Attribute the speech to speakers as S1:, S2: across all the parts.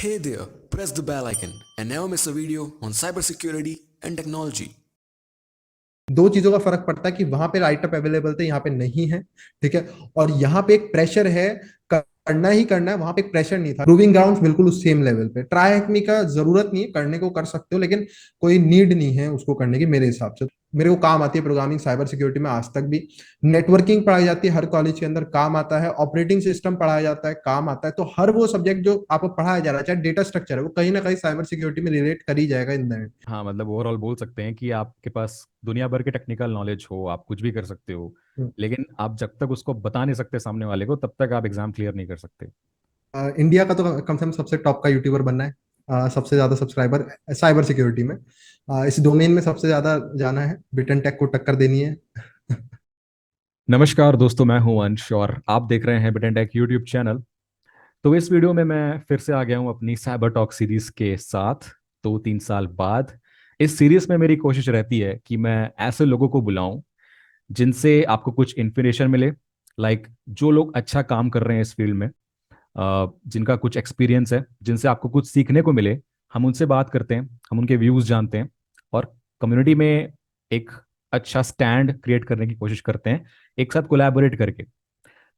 S1: Hey there, press the bell icon and never miss a video on cybersecurity and technology.
S2: दो चीजों का फर्क पड़ता है कि वहां पे राइट अप अवेलेबल थे, यहाँ पे नहीं है। ठीक है। और यहाँ पे एक प्रेशर है, करना ही करना है। वहां पे एक प्रेशर नहीं था। प्रूविंग ग्राउंड्स बिल्कुल उस सेम लेवल पे। ट्राई हैकमी का जरूरत नहीं है, करने को कर सकते हो, लेकिन कोई नीड नहीं है उसको करने की मेरे हिसाब से। मेरे को काम आती है प्रोग्रामिंग साइबर सिक्योरिटी में आज तक भी। नेटवर्किंग पढ़ाई जाती है हर कॉलेज के अंदर, काम आता है। ऑपरेटिंग सिस्टम पढ़ाया जाता है, काम आता है। तो हर वो सब्जेक्ट जो आपको पढ़ाया जा रहा है, चाहे डेटा स्ट्रक्चर है, वो कहीं ना कहीं साइबर सिक्योरिटी में रिलेट कर ही जाएगा इन द एंड।
S3: हाँ, मतलब ओवरऑल बोल सकते हैं कि आपके पास दुनिया भर के टेक्निकल नॉलेज हो, आप कुछ भी कर सकते हो। लेकिन आप जब तक उसको बता नहीं सकते सामने वाले को, तब तक आप एग्जाम क्लियर नहीं कर सकते।
S2: इंडिया का तो कम से कम सबसे टॉप का यूट्यूबर बनना है। सबसे ज्यादा सब्सक्राइबर साइबर सिक्योरिटी में, इस डोमेन में सबसे ज्यादा जाना है, बिटन टेक को टक्कर देनी है।
S3: नमस्कार दोस्तों, मैं हूं अंश और आप देख रहे हैं बिटेन टेक यूट्यूब चैनल। तो इस वीडियो में मैं फिर से आ गया हूं अपनी साइबर टॉक सीरीज के साथ 2-3 साल बाद। इस सीरीज में मेरी कोशिश रहती है कि मैं ऐसे लोगों को बुलाऊं जिनसे आपको कुछ इन्फॉर्मेशन मिले। लाइक जो लोग अच्छा काम कर रहे हैं इस फील्ड में, जिनका कुछ एक्सपीरियंस है, जिनसे आपको कुछ सीखने को मिले। हम उनसे बात करते हैं, हम उनके व्यूज़ जानते हैं और कम्युनिटी में एक अच्छा स्टैंड क्रिएट करने की कोशिश करते हैं, एक साथ कोलैबोरेट करके।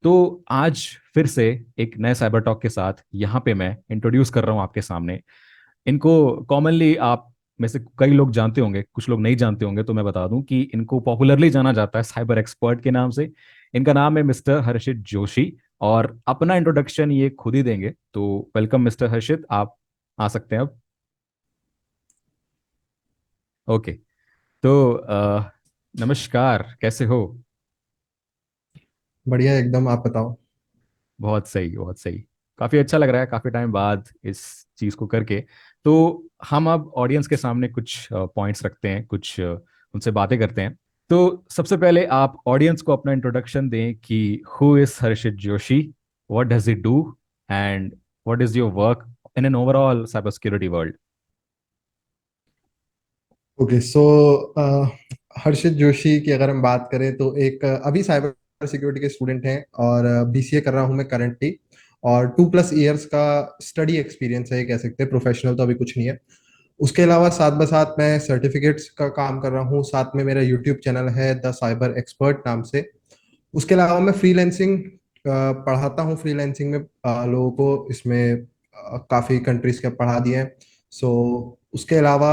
S3: तो आज फिर से एक नए साइबर टॉक के साथ यहाँ पे मैं इंट्रोड्यूस कर रहा हूँ आपके सामने। इनको कॉमनली आप में से कई लोग जानते होंगे, कुछ लोग नहीं जानते होंगे, तो मैं बता दूं कि इनको पॉपुलरली जाना जाता है साइबर एक्सपर्ट के नाम से। इनका नाम है मिस्टर हर्षित जोशी और अपना इंट्रोडक्शन ये खुद ही देंगे। तो वेलकम मिस्टर हर्षित, आप आ सकते हैं अब। ओके। तो नमस्कार, कैसे हो?
S2: बढ़िया एकदम, आप बताओ।
S3: बहुत सही, बहुत सही। काफ़ी अच्छा लग रहा है काफ़ी टाइम बाद इस चीज़ को करके। तो हम अब ऑडियंस के सामने कुछ पॉइंट्स रखते हैं, कुछ उनसे बातें करते हैं। तो सबसे पहले आप ऑडियंस को अपना इंट्रोडक्शन दें कि who is Harshit Joshi, what does he do, and what is your work in an overall cyber security world.
S2: Okay so Harshit Joshi की अगर हम बात करें तो एक अभी साइबर सिक्योरिटी के स्टूडेंट हैं और बीसीए कर रहा हूं मैं करंटली। और 2+ ईयर्स का स्टडी एक्सपीरियंस है, ये कह सकते हैं। प्रोफेशनल तो अभी कुछ नहीं है। उसके अलावा साथ ब साथ मैं सर्टिफिकेट्स का काम कर रहा हूँ। साथ में मेरा यूट्यूब चैनल है द साइबर एक्सपर्ट नाम से। उसके अलावा मैं फ्रीलैंसिंग पढ़ाता हूँ। फ्रीलैंसिंग में लोगों को इसमें काफ़ी कंट्रीज के पढ़ा दिए हैं। सो उसके अलावा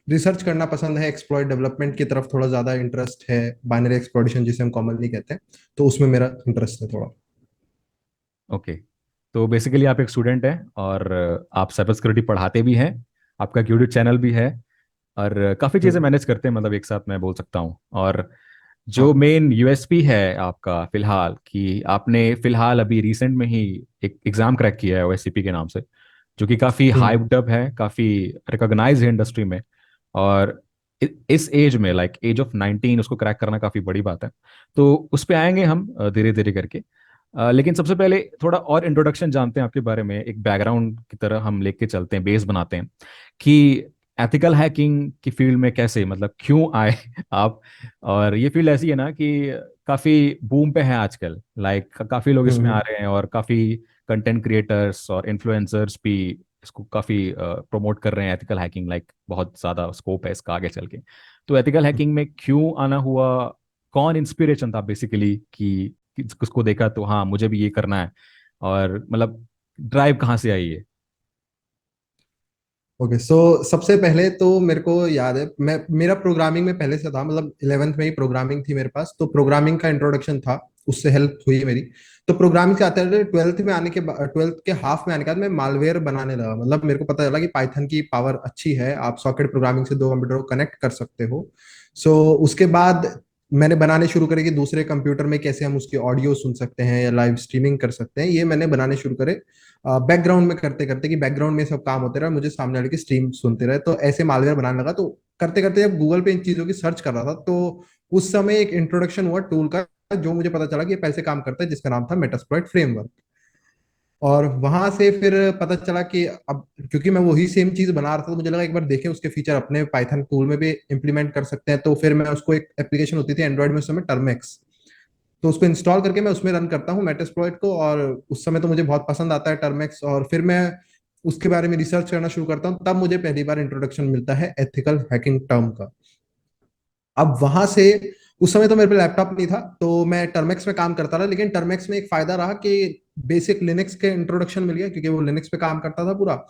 S2: रिसर्च करना पसंद है। एक्सप्लॉइट डेवलपमेंट की तरफ थोड़ा ज़्यादा इंटरेस्ट है। बाइनरी एक्सप्लॉइटेशन जिसे हम कॉमनली कहते हैं, तो उसमें मेरा इंटरेस्ट है थोड़ा।
S3: ओके। तो बेसिकली आप एक स्टूडेंट हैं और आप साइबर सिक्योरिटी पढ़ाते भी हैं, आपका यूट्यूब चैनल भी है और काफ़ी चीज़ें
S2: हम्म।
S3: मैनेज करते हैं, मतलब एक साथ मैं बोल सकता हूँ। और जो
S2: हाँ।
S3: मेन यूएसपी है आपका फिलहाल, कि आपने फिलहाल अभी रिसेंट में ही एक एग्ज़ाम क्रैक किया है ओएससीपी के नाम से, जो कि काफ़ी
S2: हम्म।
S3: हाइप्ड अप है, काफ़ी रिकॉग्नाइज है इंडस्ट्री में। और इस एज में, लाइक एज ऑफ 19, उसको क्रैक करना काफ़ी बड़ी बात है। तो उस पे आएंगे हम धीरे धीरे करके। लेकिन सबसे पहले थोड़ा और इंट्रोडक्शन जानते हैं आपके बारे में, एक बैकग्राउंड की तरह हम लेके चलते हैं, बेस बनाते हैं कि एथिकल हैकिंग की फील्ड में कैसे, मतलब क्यों आए आप। और ये फील्ड ऐसी है ना कि काफ़ी बूम पे है आजकल, लाइक काफ़ी लोग इसमें आ
S2: हम्म।
S3: रहे हैं और काफ़ी कंटेंट क्रिएटर्स और इन्फ्लुएंसर्स भी इसको काफ़ी प्रमोट कर रहे हैं, एथिकल हैकिंग। लाइक बहुत ज़्यादा स्कोप है इसका आगे चल के। तो एथिकल हैकिंग में क्यों आना हुआ, कौन इंस्पिरेशन था बेसिकली कि उसको देखा तो हाँ मुझे भी ये करना है, और मतलब ड्राइव कहाँ से आई है?
S2: ओके सो सबसे पहले तो मेरे को याद है, मैं मेरा प्रोग्रामिंग में पहले से था। मतलब 11th में ही प्रोग्रामिंग थी मेरे पास, तो प्रोग्रामिंग का इंट्रोडक्शन था, उससे हेल्प हुई मेरी। तो प्रोग्रामिंग से आते हैं, 12th के हाफ में आने के बाद मैं मालवेयर बनाने लगा। मतलब मेरे को पता चला कि पाइथन की पावर अच्छी है, आप सॉकेट प्रोग्रामिंग से दो कंप्यूटर को कनेक्ट कर सकते हो। सो उसके बाद मैंने बनाने शुरू करे कि दूसरे कंप्यूटर में कैसे हम उसकी ऑडियो सुन सकते हैं या लाइव स्ट्रीमिंग कर सकते हैं। ये मैंने बनाने शुरू करे बैकग्राउंड में करते करते, कि बैकग्राउंड में सब काम होते रहे, मुझे सामने वाले की स्ट्रीम सुनते रहे। तो ऐसे मालवेयर बनाने लगा। तो करते करते जब गूगल पे इन चीजों की सर्च कर रहा था, तो उस समय एक इंट्रोडक्शन हुआ टूल का, जो मुझे पता चला कि ये पैसे काम करता है, जिसका नाम था मेटास्प्लॉइट फ्रेमवर्क। और वहां से फिर पता चला कि अब क्योंकि मैं वही सेम चीज बना रहा था, तो मुझे लगा एक बार देखें उसके फीचर अपने पाइथन टूल में भी इंप्लीमेंट कर सकते हैं। तो फिर मैं उसको, एक एप्लीकेशन होती थी एंड्रॉइड में उस समय, टर्मेक्स, तो उसको इंस्टॉल करके मैं उसमें रन करता हूँ मेटास्प्लॉइट को। और उस समय तो मुझे बहुत पसंद आता है टर्मेक्स। और फिर मैं उसके बारे में रिसर्च करना शुरू करता हूँ, तब मुझे पहली बार इंट्रोडक्शन मिलता है एथिकल हैकिंग टर्म का। अब वहां से, उस समय तो मेरे पे लैपटॉप नहीं था, तो मैं टर्मेक्स में काम करता रहा, लेकिन टर्मेक्स में एक फायदा रहा कि बेसिक लिनक्स के इंट्रोडक्शन मिल गया, क्योंकि वो लिनक्स पे काम करता था पूरा।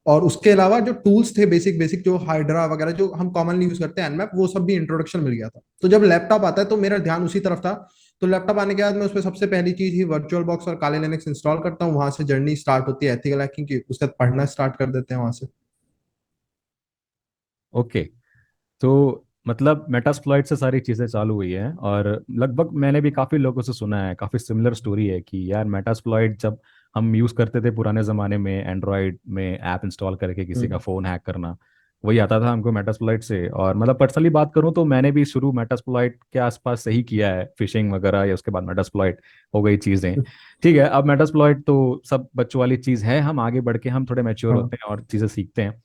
S2: और उसके अलावा जो टूल्स थे बेसिक बेसिक, जो हाइड्रा वगैरह जो हम कॉमनली यूज करते हैं, एनमैप, वो सब भी इंट्रोडक्शन मिल गया था। तो जब लैपटॉप आता है तो मेरा ध्यान उसी तरफ था। तो लैपटॉप आने के बाद मैं उस पर सबसे पहली चीज ही वर्चुअल बॉक्स और काले लिनक्स इंस्टॉल करता हूँ। वहां से जर्नी स्टार्ट होती है एथिकल हैकिंग की, उसके बाद पढ़ना स्टार्ट कर देते हैं वहां से।
S3: ओके। तो मतलब मेटास्प्लॉइट से सारी चीज़ें चालू हुई हैं, और लगभग मैंने भी काफ़ी लोगों से सुना है, काफ़ी सिमिलर स्टोरी है कि यार मेटास्प्लॉइट जब हम यूज़ करते थे पुराने ज़माने में, एंड्रॉयड में ऐप इंस्टॉल करके किसी का
S2: हम्म।
S3: फ़ोन हैक करना, वही आता था हमको मेटास्प्लॉइट से। और मतलब पर्सनली बात करूँ तो मैंने भी शुरू मेटास्प्लॉइट के आसपास से ही किया है, फिशिंग वगैरह, या उसके बाद मेटास्प्लॉइट हो गई चीज़ें। ठीक है, अब मेटास्प्लॉइट तो सब बच्चों वाली चीज़ है, हम आगे बढ़ के हम थोड़े मैच्योर
S2: हाँ।
S3: होते हैं और चीज़ें सीखते हैं।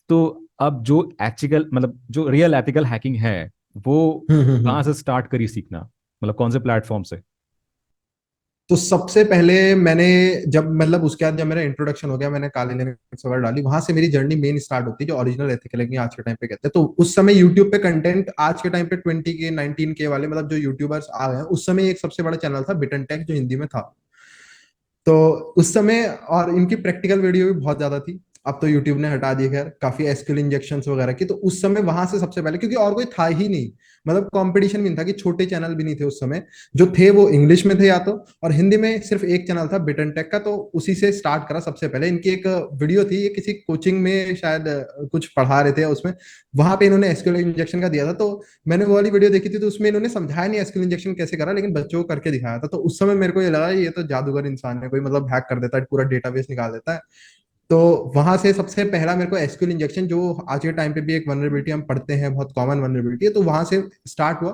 S3: तो अब जो एथिकल, मतलब जो रियल एथिकल हैकिंग है, वो कहाँ
S2: हम्म।
S3: से स्टार्ट करी सीखना, मतलब कौन से प्लेटफॉर्म से?
S2: तो सबसे पहले मैंने, जब मतलब उसके बाद जब मेरा इंट्रोडक्शन हो गया, मैंने काले लिनक्स वगैरह डाली, वहां से मेरी जर्नी मेन स्टार्ट होती है, जो ओरिजिनल एथिकल हैकिंग आज के टाइम पे कहते हैं। तो उस समय यूट्यूब पे कंटेंट, आज के टाइम पे 20 के 19 के वाले मतलब जो यूट्यूबर्स आ गए हैं, उस समय एक सबसे बड़ा चैनल था बिटन टेक, जो हिंदी में था। तो उस समय, और इनकी प्रैक्टिकल वीडियो भी बहुत ज्यादा थी। अब तो यूट्यूब ने हटा दी, खैर, काफी एसक्यूएल इंजेक्शंस वगैरह की। तो उस समय वहां से सबसे पहले, क्योंकि और कोई था ही नहीं, मतलब कंपटीशन भी नहीं था, कि छोटे चैनल भी नहीं थे उस समय। जो थे वो इंग्लिश में थे या तो, और हिंदी में सिर्फ एक चैनल था बिटन टेक का। तो उसी से स्टार्ट करा सबसे पहले। इनकी एक वीडियो थी, ये किसी कोचिंग में शायद कुछ पढ़ा रहे थे उसमें, वहां पे इन्होंने एसक्यूएल इंजेक्शन का दिया था। तो मैंने वो वाली वीडियो देखी थी, तो उसमें इन्होंने समझाया नहीं एसक्यूएल इंजेक्शन कैसे करा, लेकिन बच्चों को करके दिखाया था। तो उस समय मेरे को ये लगा ये तो जादूगर इंसान है कोई, मतलब हैक कर देता है, पूरा डेटाबेस निकाल देता है। तो वहां से सबसे पहला मेरे को एसक्यूएल इंजेक्शन, जो आज के टाइम पे भी एक वनरेबिलिटी हम पढ़ते हैं, बहुत कॉमन वनरेबिलिटी है, तो वहां से स्टार्ट हुआ।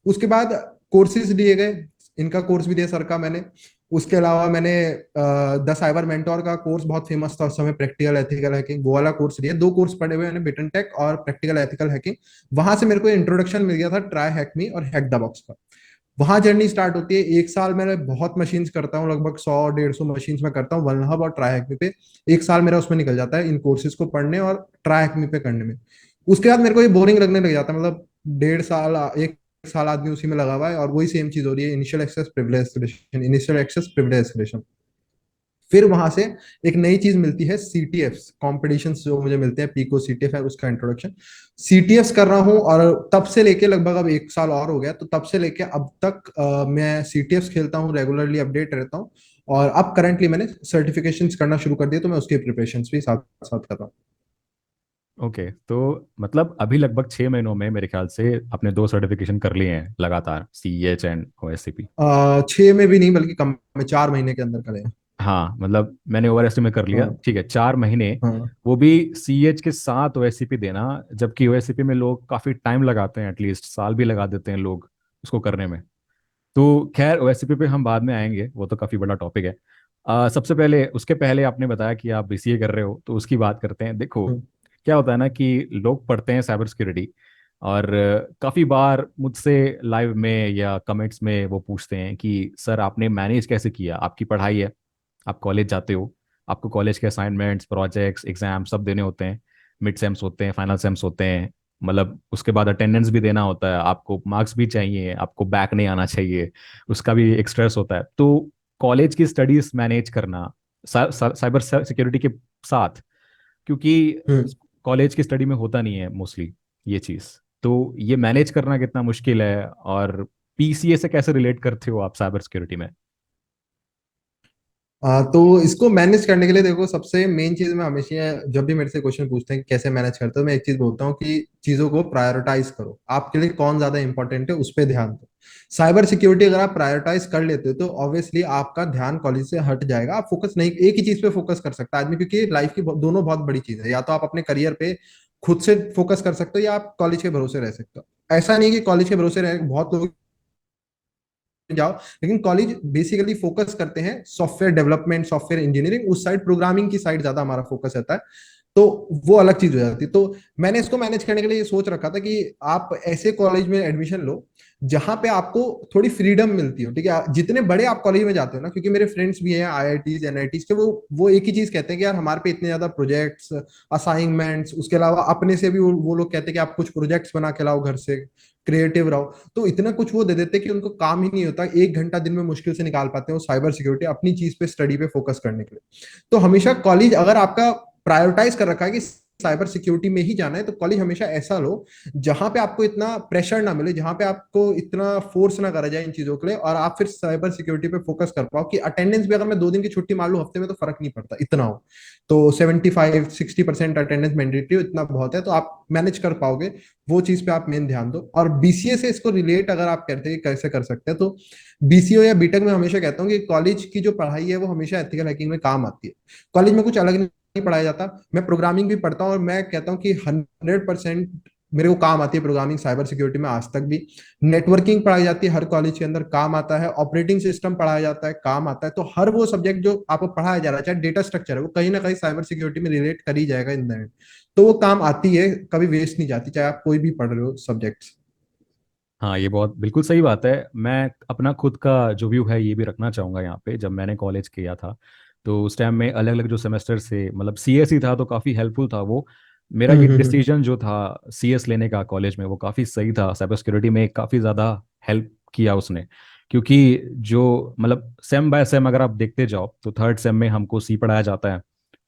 S2: उसके बाद कोर्सेज दिए गए, इनका कोर्स भी दिया सर का मैंने। उसके अलावा मैंने द साइबर मेंटोर का कोर्स बहुत फेमस था उस समय, प्रैक्टिकल एथिकल हैकिंग, वो वाला कोर्स लिया। दो कोर्स पढ़े हुए मैंने, बिटन टेक और प्रैक्टिकल एथिकल हैकिंग। वहां से मेरे को इंट्रोडक्शन मिल गया था ट्राई हैक मी और हैक द बॉक्स का। वहां जर्नी स्टार्ट होती है। एक साल मैं बहुत मशीन्स करता हूँ, लगभग 100 150 मशीन्स में करता हूँ वन हब और ट्राई हैक मी पे। एक साल मेरा उसमें निकल जाता है इन कोर्सेज को पढ़ने और ट्राई हैक मी पे करने में। उसके बाद मेरे को ये बोरिंग लगने लग जाता है, मतलब 1.5 साल, 1 साल आदमी उसी में लगा हुआ है, और वही सेम चीज हो रही है, initial access privilege escalation, initial access privilege escalation. फिर वहां से एक नई चीज मिलती है, सीटीएफ कॉम्पिटिशन जो मुझे मिलते हैं, पीको सीटीएफ है उसका इंट्रोडक्शन। सीटीएफ कर रहा हूँ, और तब से लेके लगभग अब 1 साल और हो गया, तो तब से लेके अब तक मैं सीटीएफ खेलता हूँ, रेगुलरली अपडेट रहता हूँ। और अब करंटली मैंने सर्टिफिकेशंस करना शुरू कर दिया, तो मैं उसकी प्रिपरेशन भी साथ साथ कर रहा हूँ।
S3: ओके, तो मतलब अभी लगभग 6 महीनों में मेरे ख्याल से आपने 2 सर्टिफिकेशन कर लिए हैं लगातार, CEH एंड OSCP।
S2: 6 में भी नहीं, बल्कि कम में, 4 महीने के अंदर करे हैं।
S3: हाँ, मतलब मैंने ओवर एस्टिमेट कर लिया,
S2: हाँ।
S3: ठीक है, 4 महीने।
S2: हाँ।
S3: वो भी CEH के साथ OSCP देना, जबकि OSCP में लोग काफ़ी टाइम लगाते हैं, एटलीस्ट साल भी लगा देते हैं लोग उसको करने में। तो खैर OSCP पे हम बाद में आएंगे, वो तो काफ़ी बड़ा टॉपिक है। सबसे पहले, उसके पहले आपने बताया कि आप BCA कर रहे हो, तो उसकी बात करते हैं। देखो,
S2: हम्म।
S3: क्या होता है ना कि लोग पढ़ते हैं साइबर सिक्योरिटी, और काफ़ी बार मुझसे लाइव में या कमेंट्स में वो पूछते हैं कि सर आपने मैनेज कैसे किया, आपकी पढ़ाई है, आप कॉलेज जाते हो, आपको कॉलेज के असाइनमेंट्स, प्रोजेक्ट्स, एग्जाम सब देने होते हैं, मिड सेम्स होते हैं, फाइनल सेम्स होते हैं, मतलब उसके बाद अटेंडेंस भी देना होता है, आपको मार्क्स भी चाहिए, आपको बैक नहीं आना चाहिए, उसका भी एक स्ट्रेस होता है। तो कॉलेज की स्टडीज मैनेज करना साइबर सिक्योरिटी के साथ, क्योंकि
S2: हम्म।
S3: कॉलेज की स्टडी में होता नहीं है मोस्टली ये चीज़, तो ये मैनेज करना कितना मुश्किल है, और PCA से कैसे रिलेट करते हो आप साइबर सिक्योरिटी में?
S2: तो इसको मैनेज करने के लिए देखो, सबसे मेन चीज मैं हमेशा, जब भी मेरे से क्वेश्चन पूछते हैं कि कैसे मैनेज करते हो, मैं एक चीज बोलता हूँ कि चीजों को प्रायोरिटाइज करो, आपके लिए कौन ज्यादा इंपॉर्टेंट है उस पर ध्यान दो। साइबर सिक्योरिटी अगर आप प्रायोरिटाइज कर लेते हो, तो ऑब्वियसली आपका ध्यान कॉलेज से हट जाएगा। आप फोकस नहीं, एक ही चीज पे फोकस कर सकता है आदमी, क्योंकि लाइफ की दोनों बहुत बड़ी चीज है। या तो आप अपने करियर पे खुद से फोकस कर सकते हो, या आप कॉलेज के भरोसे रह सकते हो। ऐसा नहीं कि कॉलेज के भरोसे रह, बहुत लोग जाओ, लेकिन कॉलेज बेसिकली फोकस करते हैं सॉफ्टवेयर डेवलपमेंट, सॉफ्टवेयर इंजीनियरिंग, उस साइड, प्रोग्रामिंग की साइड ज्यादा हमारा फोकस रहता है। तो वो अलग चीज हो जाती। तो मैंने इसको मैनेज करने के लिए ये सोच रखा था कि आप ऐसे कॉलेज में एडमिशन लो जहां पे आपको थोड़ी फ्रीडम मिलती हो, ठीक है। जितने बड़े आप कॉलेज में जाते हो ना, क्योंकि मेरे फ्रेंड्स भी हैं आईआईटीज एनआईटीज के, वो एक ही चीज कहते हैं कि यार हमारे पे इतने ज्यादा प्रोजेक्ट्स, असाइनमेंट्स, उसके अलावा अपने से भी वो लोग कहते हैं कि आप कुछ प्रोजेक्ट्स बना के लाओ घर से, क्रिएटिव रहो। तो इतना कुछ वो दे देते कि उनको काम ही नहीं होता, 1 घंटा दिन में मुश्किल से निकाल पाते हैं वो साइबर सिक्योरिटी अपनी चीज पे, स्टडी पे फोकस करने के लिए। तो हमेशा कॉलेज अगर आपका प्रायोरिटाइज कर रखा है कि साइबर सिक्योरिटी में ही जाना है, तो कॉलेज हमेशा ऐसा लो जहां पे आपको इतना प्रेशर ना मिले, जहां पे आपको इतना फोर्स ना करा जाए इन चीजों के लिए, और आप फिर साइबर सिक्योरिटी पे फोकस कर पाओ कि अटेंडेंस भी अगर मैं 2 दिन की छुट्टी मार लूं हफ्ते में तो फर्क नहीं पड़ता इतना हो। तो 75-60% अटेंडेंस मैंडेटरी, इतना बहुत है, तो आप मैनेज कर पाओगे। वो चीज पे आप मेन ध्यान दो। और बीसीए से इसको रिलेट अगर आप कहते हैं कि कैसे कर सकते हैं, तो बीसीए या बीटेक में हमेशा कहता हूँ कि कॉलेज की जो पढ़ाई है वो हमेशा एथिकल हैकिंग में काम आती है। कॉलेज में कुछ अलग नहीं पढ़ाया जाता। मैं प्रोग्रामिंग भी पढ़ता हूँ और मैं कहता हूँ कि 100% मेरे को काम आती है प्रोग्रामिंग साइबर सिक्योरिटी में आज तक भी। नेटवर्किंग पढ़ाई जाती है हर कॉलेज के अंदर, काम आता है। ऑपरेटिंग सिस्टम पढ़ाया जाता है, काम आता है। तो हर वो सब्जेक्ट जो आपको पढ़ाया जा रहा है, चाहे डेटा स्ट्रक्चर है, वो कहीं ना कहीं साइबर सिक्योरिटी में रिलेट कर ही जाएगा इन द एंड। तो वो काम आती है, कभी वेस्ट नहीं जाती, चाहे आप कोई भी पढ़ रहे हो सब्जेक्ट्स।
S3: हाँ, ये बहुत बिल्कुल सही बात है। मैं अपना खुद का जो व्यू है ये भी रखना चाहूँगा यहाँ पे। जब मैंने कॉलेज किया था तो उस टाइम में अलग अलग जो सेमेस्टर से, मतलब सीएस ही था तो काफ़ी हेल्पफुल था वो। मेरा ये
S2: हम्म।
S3: डिसीजन जो था सीएस लेने का कॉलेज में, वो काफ़ी सही था। साइबर सिक्योरिटी में काफ़ी ज़्यादा हेल्प किया उसने। क्योंकि जो मतलब सेम बाय सेम अगर आप देखते जाओ तो थर्ड सेम में हमको सी पढ़ाया जाता है,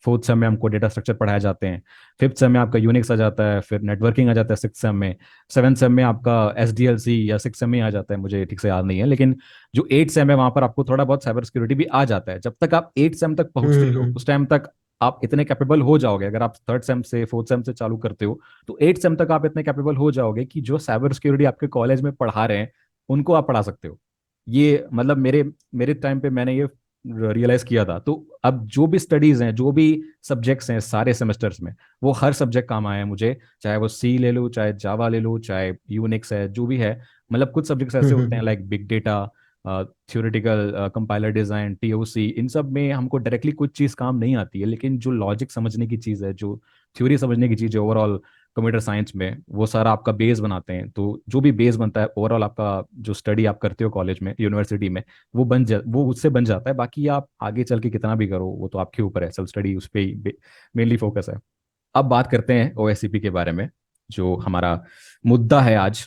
S3: फोर्थ सेम में हमको डेटा स्ट्रक्चर पढ़ाए जाते हैं, फिफ्थ सेम में आपका यूनिक्स आ जाता है, फिर नेटवर्किंग आ जाता है सिक्स सेम में, सेवन सेम में आपका SDLC या सिक्स सेम में आ जाता है, मुझे ठीक से याद नहीं है। लेकिन जो एट सेम है वहां पर आपको थोड़ा बहुत साइबर सिक्योरिटी भी आ जाता है। जब तक आप एट सेम तक पहुंचते हो
S2: हम्म।
S3: उस टाइम तक आप इतने कैपेबल हो जाओगे। अगर आप थर्ड सेम से फोर्थ सेम से चालू करते हो तो एट सेम तक आप इतने कैपेबल हो जाओगे कि जो साइबर सिक्योरिटी आपके कॉलेज में पढ़ा रहे हैं उनको आप पढ़ा सकते हो। ये मतलब मेरे मेरे टाइम पे मैंने ये रियलाइज किया था। तो अब जो भी स्टडीज हैं, जो भी सब्जेक्ट्स हैं सारे सेमेस्टर्स में, वो हर सब्जेक्ट काम आया है मुझे। चाहे वो सी ले लो, चाहे जावा ले लो, चाहे यूनिक्स है, जो भी है। मतलब कुछ सब्जेक्ट्स ऐसे होते हैं
S2: hmm.
S3: Like big data, theoretical compiler design, TOC, इन सब में हमको डायरेक्टली कुछ चीज़ काम नहीं आती है, लेकिन जो लॉजिक समझने की चीज़ है, जो थ्योरी समझने की चीज़ है ओवरऑल कंप्यूटर साइंस में, वो सारा आपका बेस बनाते हैं। तो जो भी बेस बनता है ओवरऑल आपका, जो स्टडी आप करते हो कॉलेज में यूनिवर्सिटी में, वो उससे बन जाता है। बाकी आप आगे चल के कितना भी करो वो तो आपके ऊपर है, सेल्फ स्टडी उस पर ही मेनली फोकस है। अब बात करते हैं ओएससीपी के बारे में, जो हमारा मुद्दा है आज।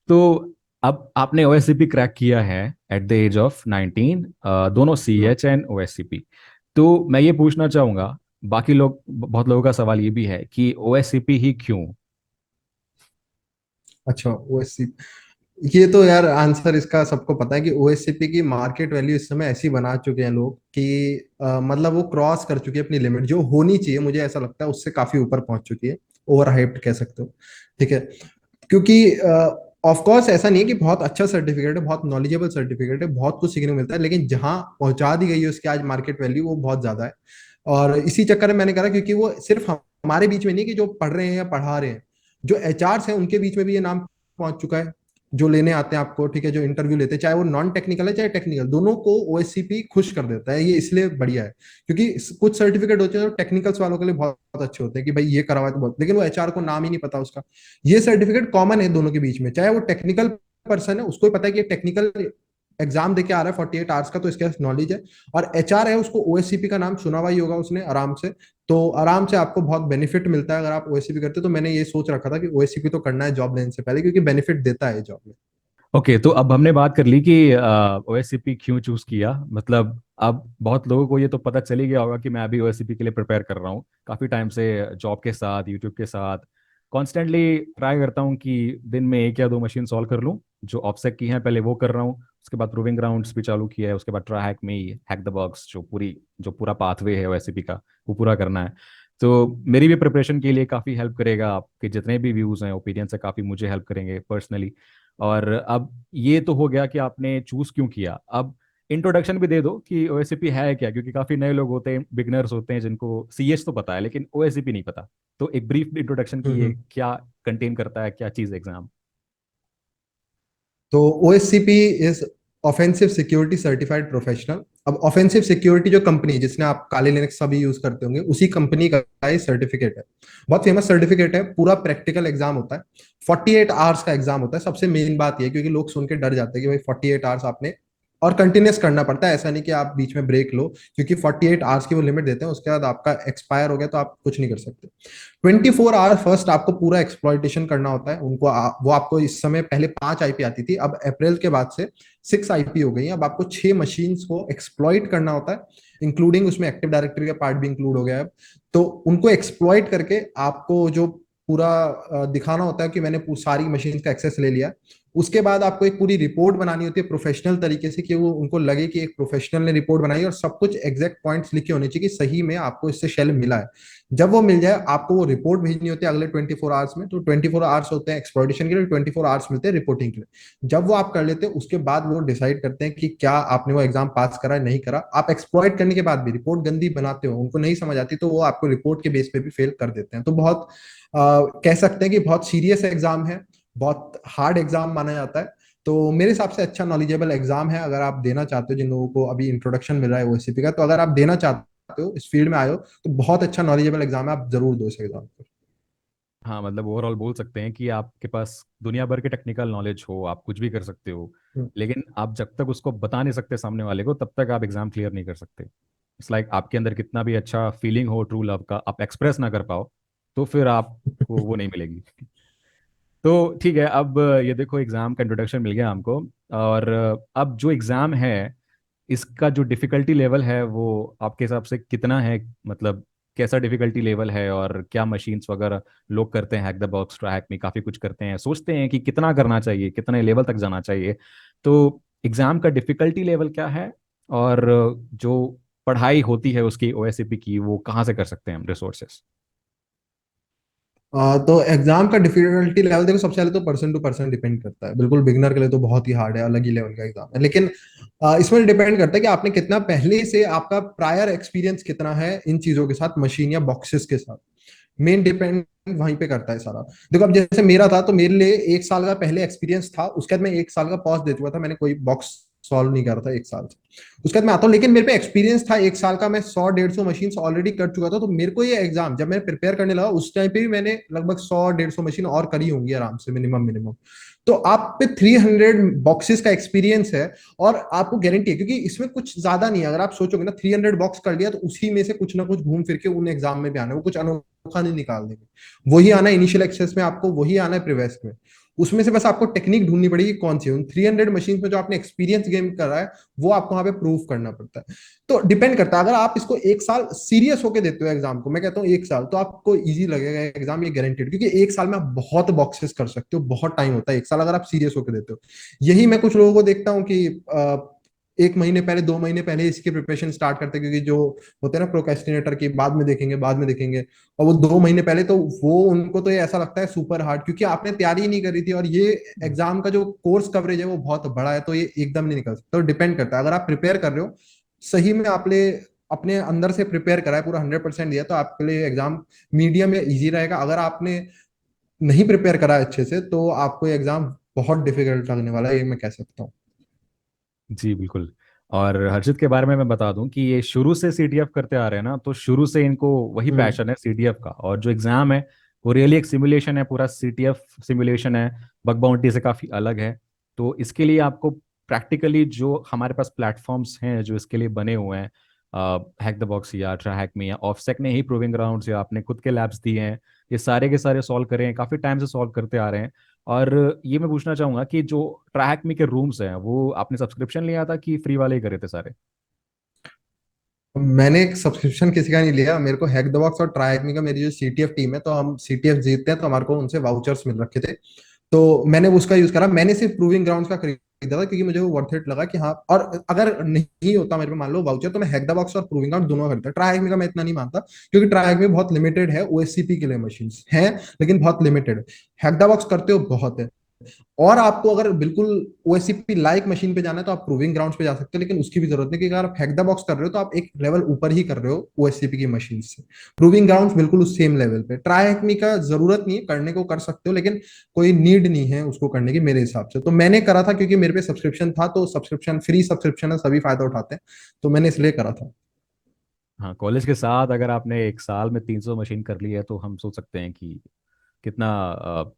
S3: तो अब आपने ओएससीपी क्रैक किया है एट द एज ऑफ 19, दोनों सीएच एंड ओएससीपी। तो मैं ये पूछना चाहूंगा, बाकी लोग, बहुत लोगों का सवाल ये भी है कि ओएससीपी ही क्यों।
S2: अच्छा, ओएससी, ये तो यार आंसर इसका सबको पता है कि ओएससीपी की मार्केट वैल्यू इस समय ऐसी बना चुके हैं लोग कि मतलब वो क्रॉस कर चुकी है अपनी लिमिट जो होनी चाहिए, मुझे ऐसा लगता है उससे काफी ऊपर पहुंच चुकी है। ओवर हाइप्ड कह सकते हो, ठीक है। क्योंकि ऑफ कोर्स ऐसा नहीं है कि बहुत अच्छा सर्टिफिकेट है, बहुत नॉलेजेबल सर्टिफिकेट है, बहुत कुछ सीखने को मिलता है, लेकिन जहां पहुंचा दी गई है उसकी आज मार्केट वैल्यू वो बहुत ज्यादा है। और इसी चक्कर में मैंने कहा, क्योंकि वो सिर्फ हमारे बीच में नहीं कि जो पढ़ रहे हैं या पढ़ा रहे हैं, जो एचआर हैं उनके बीच में भी ये नाम पहुंच चुका है, जो लेने आते हैं आपको, ठीक है, जो इंटरव्यू लेते हैं, चाहे वो नॉन टेक्निकल है चाहे टेक्निकल, दोनों को ओएससीपी खुश कर देता है। ये इसलिए बढ़िया है क्योंकि कुछ सर्टिफिकेट होते हैं जो टेक्निकल्स वालों के लिए बहुत अच्छे होते हैं कि भाई ये करा हुआ है तो बहुत, लेकिन वो एचआर को नाम ही नहीं पता उसका। ये सर्टिफिकेट कॉमन है दोनों के बीच में, चाहे वो टेक्निकल पर्सन है उसको ही पता है कि ये टेक्निकल एग्जाम देके आ रहा है 48 आवर्स का, तो इसके नॉलेज है। और एचआर है, उसको ओएससीपी का नाम सुना हुआ ही होगा उसने आराम से। तो आराम से आपको बहुत बेनिफिट मिलता है अगर आप ओएससीपी करते हो। तो मैंने ये सोच रखा था कि ओएससीपी तो करना है जॉब लेने से पहले, क्योंकि बेनिफिट देता है जॉब में।
S3: ओके, तो अब हमने बात कर ली कि ओएससीपी क्यों चूज किया। मतलब अब बहुत लोगों को ये तो पता चल ही गया होगा कि मैं अभी ओएससीपी के लिए प्रिपेयर कर रहा हूँ काफ़ी टाइम से। जॉब के साथ, यूट्यूब के साथ कॉन्स्टेंटली ट्राई करता हूँ कि दिन में एक या दो मशीन सॉल्व कर लूँ। जो ऑप्सेक की हैं पहले वो कर रहा हूँ, उसके बाद प्रूविंग ग्राउंड्स भी चालू किया है, उसके बाद ट्राई हैक में ही हैक द बॉक्स, जो पूरा पाथवे है ओएससीपी का वो पूरा करना है। तो मेरी भी प्रिपरेशन के लिए काफ़ी हेल्प करेगा। आपके जितने भी व्यूज़ हैं, ओपिनियंस है, काफ़ी मुझे हेल्प करेंगे पर्सनली। और अब ये तो हो गया कि आपने चूज क्यों किया। अब इंट्रोडक्शन भी दे दो कि ओएससीपी है क्या, क्योंकि काफी नए लोग होते हैं, बिगनर्स होते हैं, जिनको सीएच तो पता है लेकिन ओएससीपी नहीं पता। तो एक ब्रीफ इंट्रोडक्शन की, ये
S2: हम्म।
S3: क्या कंटेन करता है, क्या चीज एग्जाम।
S2: तो OSCP is offensive security certified professional. अब ऑफेंसिव सिक्योरिटी जो कंपनी जिसने आप काले लिनक्स सभी यूज करते होंगे, उसी कंपनी का ये सर्टिफिकेट है। बहुत फेमस सर्टिफिकेट है, पूरा प्रैक्टिकल एग्जाम होता है, 48 आवर्स का एग्जाम होता है। सबसे मेन बात ये, क्योंकि लोग सुन के डर जाते हैं कि भाई 48 आवर्स आपने और कंटिन्यूस करना पड़ता है, ऐसा नहीं कि आप बीच में ब्रेक लो, क्योंकि 48 आवर्स की वो लिमिट देते हैं, उसके बाद आपका एक्सपायर हो गया तो आप कुछ नहीं कर सकते। 24 आवर फर्स्ट आपको पूरा एक्सप्लॉइटेशन करना होता है उनको। वो आपको इस समय पहले 5 आईपी आती थी, अब अप्रैल के बाद से 6 आईपी हो गई है। अब आपको 6 मशीन्स को एक्सप्लॉइट करना होता है, इंक्लूडिंग उसमें एक्टिव डायरेक्टरी का पार्ट भी इंक्लूड हो गया है। तो उनको एक्सप्लॉइट करके आपको जो पूरा दिखाना होता है कि मैंने सारी मशीन का एक्सेस ले लिया। उसके बाद आपको एक पूरी रिपोर्ट बनानी होती है प्रोफेशनल तरीके से, कि वो उनको लगे कि एक प्रोफेशनल ने रिपोर्ट बनाई, और सब कुछ एग्जैक्ट पॉइंट्स लिखे होने चाहिए कि सही में आपको इससे शेल मिला है। जब वो मिल जाए आपको वो रिपोर्ट भेजनी होती है अगले 24 आवर्स में। तो 24 आवर्स होते हैं एक्सप्लॉइटेशन के लिए, 24 आवर्स मिलते हैं रिपोर्टिंग के लिए। जब वो आप कर लेते हैं उसके बाद वो डिसाइड करते हैं कि क्या आपने वो एग्जाम पास करा है नहीं करा। आप एक्सप्लॉइट करने के बाद भी रिपोर्ट गंदी बनाते हो, उनको नहीं समझ आती, तो वो आपको रिपोर्ट के बेस पे भी फेल कर देते हैं। तो बहुत कह सकते हैं कि बहुत सीरियस एग्जाम है, बहुत हार्ड एग्जाम माना जाता है। तो मेरे हिसाब से अच्छा नॉलेजेबल एग्जाम है, अगर आप देना चाहते हो, जिन लोगों को अभी इंट्रोडक्शन मिल रहा है ओएससीपी का, तो अगर आप देना चाहते हो, इस फील्ड में आए हो, तो बहुत अच्छा नॉलेजेबल एग्जाम है, आप जरूर दो इस एग्जाम को।
S3: हाँ, मतलब ओवरऑल बोल सकते हैं कि आपके पास दुनिया भर के टेक्निकल नॉलेज हो, आप कुछ भी कर सकते हो,
S2: हम्म।
S3: लेकिन आप जब तक उसको बता नहीं सकते सामने वाले को, तब तक आप एग्जाम क्लियर नहीं कर सकते। इट्स लाइक आपके अंदर कितना भी अच्छा फीलिंग हो ट्रू लव का, आप एक्सप्रेस ना कर पाओ, तो फिर आपको वो नहीं मिलेगी। तो ठीक है, अब ये देखो एग्जाम का इंट्रोडक्शन मिल गया हमको। और अब जो एग्जाम है, इसका जो डिफिकल्टी लेवल है वो आपके हिसाब से कितना है? मतलब कैसा डिफिकल्टी लेवल है, और क्या मशीन्स वगैरह लोग करते हैं? Hack the box, try hack में काफ़ी कुछ करते हैं, सोचते हैं कि कितना करना चाहिए, कितने लेवल तक जाना चाहिए। तो एग्ज़ाम का डिफिकल्टी लेवल क्या है, और जो पढ़ाई होती है उसकी ओएससीपी की, वो कहाँ से कर सकते हैं हम रिसोर्सेस?
S2: तो एग्जाम का डिफिकल्टी लेवल देखो, सबसे पहले तो पर्सन टू पर्सन डिपेंड करता है। बिल्कुल बिगनर के लिए तो बहुत ही हार्ड है, अलग ही लेवल का एग्जाम है। लेकिन इसमें डिपेंड करता है कि आपने कितना पहले से, आपका प्रायर एक्सपीरियंस कितना है इन चीजों के साथ, मशीन या बॉक्सेस के साथ। मेन डिपेंड वहीं पे करता है सारा। देखो अब जैसे मेरा था, तो मेरे लिए 1 साल का पहले एक्सपीरियंस था, उसके बाद मैं 1 साल का पॉज दे चुका था, मैंने कोई बॉक्स सॉल्व नहीं करा था 1 साल से। उसके बाद मैं आता हूँ, लेकिन मेरे पे एक्सपीरियंस था 1 साल का, मैं 100-150 मशीन ऑलरेडी कर चुका था। तो मेरे को ये एग्जाम जब मैं प्रिपेयर करने लगा, उस टाइम पे भी मैंने लगभग 100-150 मशीन और करी होंगी आराम से, मिनिमम मिनिमम। तो आप पे 300 बॉक्सेस का एक्सपीरियंस है, और आपको गारंटी है, क्योंकि इसमें कुछ ज्यादा नहीं है। अगर आप सोचोगे ना 300 बॉक्स कर लिया, तो उसी में से कुछ ना कुछ घूम फिर के उन एग्जाम में भी आना है, वो कुछ अनोखा नहीं निकाल देंगे। वही आना है इनिशियल एक्सेस में, आपको वही आना है प्रीवियस में। उसमें से बस आपको टेक्निक ढूंढनी पड़ेगी कौन सी, उन 300 मशीन में जो आपने एक्सपीरियंस गेन करा है, वो आपको वहां पे प्रूव करना पड़ता है। तो डिपेंड करता है, अगर आप इसको 1 साल सीरियस होकर देते हो एग्जाम को, मैं कहता हूँ 1 साल, तो आपको इजी लगेगा एग्जाम, ये गारंटेड। क्योंकि 1 साल में आप बहुत बॉक्सेस कर सकते हो, बहुत टाइम होता है 1 साल अगर आप सीरियस होकर देते हो। यही मैं कुछ लोगों को देखता हूँ कि 1 महीने पहले, 2 महीने पहले इसकी प्रिपरेशन स्टार्ट करते हैं, क्योंकि जो होते हैं ना प्रोक्रेस्टिनेटर की, बाद में देखेंगे बाद में देखेंगे, और वो 2 महीने पहले, तो वो उनको तो ये ऐसा लगता है सुपर हार्ड, क्योंकि आपने तैयारी ही नहीं करी थी। और ये एग्जाम का जो कोर्स कवरेज है वो बहुत बड़ा है, तो ये एकदम नहीं निकल सकता। तो डिपेंड करता है, अगर आप प्रिपेयर कर रहे हो सही में, आपने अपने अंदर से प्रिपेयर करा है, पूरा 100% दिया, तो आपके लिए एग्जाम मीडियम या इजी रहेगा। अगर आपने नहीं प्रिपेयर करा है अच्छे से, तो आपको एग्जाम बहुत डिफिकल्ट लगने वाला है, ये मैं कह सकता हूँ।
S3: जी बिल्कुल। और हर्षित के बारे में मैं बता दूं कि ये शुरू से सीटीएफ करते आ रहे हैं ना, तो शुरू से इनको वही
S2: हम्म।
S3: पैशन है सीटीएफ का। और जो एग्जाम है वो रियली एक सिमुलेशन है, पूरा सीटीएफ सिमुलेशन है, बग बाउंटी से काफ़ी अलग है। तो इसके लिए आपको प्रैक्टिकली जो हमारे पास प्लेटफॉर्म्स हैं जो इसके लिए बने हुए हैं, हैक द बॉक्स या ट्राहैक में या ऑफसेक ने ही प्रूविंग ग्राउंड्स या आपने खुद के लैब्स दिए हैं, ये सारे के सारे सॉल्व करे हैं, काफ़ी टाइम से सॉल्व करते आ रहे हैं। और ये मैं पूछना चाहूंगा कि जो ट्रैक मी के रूम्स हैं, वो आपने सब्सक्रिप्शन लिया था कि फ्री वाले ही करे थे सारे?
S2: मैंने एक सब्सक्रिप्शन किसी का नहीं लिया, मेरे को हैक द बॉक्स और ट्राई का, मेरी जो सीटीएफ टीम है, तो हम सीटीएफ जीतते हैं तो हमारे को उनसे वाउचर्स मिल रखे थे, तो मैंने उसका यूज करा। मैंने सिर्फ प्रूविंग ग्राउंड्स का खरीदा था, क्योंकि मुझे वो वर्थ इट लगा कि हाँ। और अगर नहीं होता मेरे पे मान लो वाउचर, तो मैं हैक द बॉक्स और प्रूविंग ग्राउंड दोनों खरीदता। ट्राई का मैं इतना नहीं मानता, क्योंकि ट्राई में बहुत लिमिटेड है, ओएससीपी के लिए मशीन है, लेकिन बहुत लिमिटेड है। हैक द बॉक्स करते हो बहुत है। और आपको अगर बिल्कुल ओएससीपी लाइक मशीन पे जाना है तो आप प्रूविंग ग्राउंड्स पे जा सकते हो, लेकिन उसकी भी जरूरत नहीं, क्योंकि अगर आप हैक द बॉक्स कर रहे हो तो आप एक लेवल ऊपर ही कर रहे हो ओएससीपी की मशीन से। प्रूविंग ग्राउंड्स बिल्कुल उस सेम लेवल पे। ट्राई हैकमी का जरूरत नहीं है, करने को कर सकते हो, लेकिन कोई नीड नहीं है उसको करने की मेरे हिसाब से। तो मैंने करा था क्योंकि मेरे पे सब्सक्रिप्शन था, तो सब्सक्रिप्शन फ्री सब्सक्रिप्शन है, सभी फायदा उठाते हैं, तो मैंने इसलिए करा था।
S3: हाँ, कॉलेज के साथ अगर आपने एक साल में 300 मशीन कर ली है तो हम सोच सकते हैं कि कितना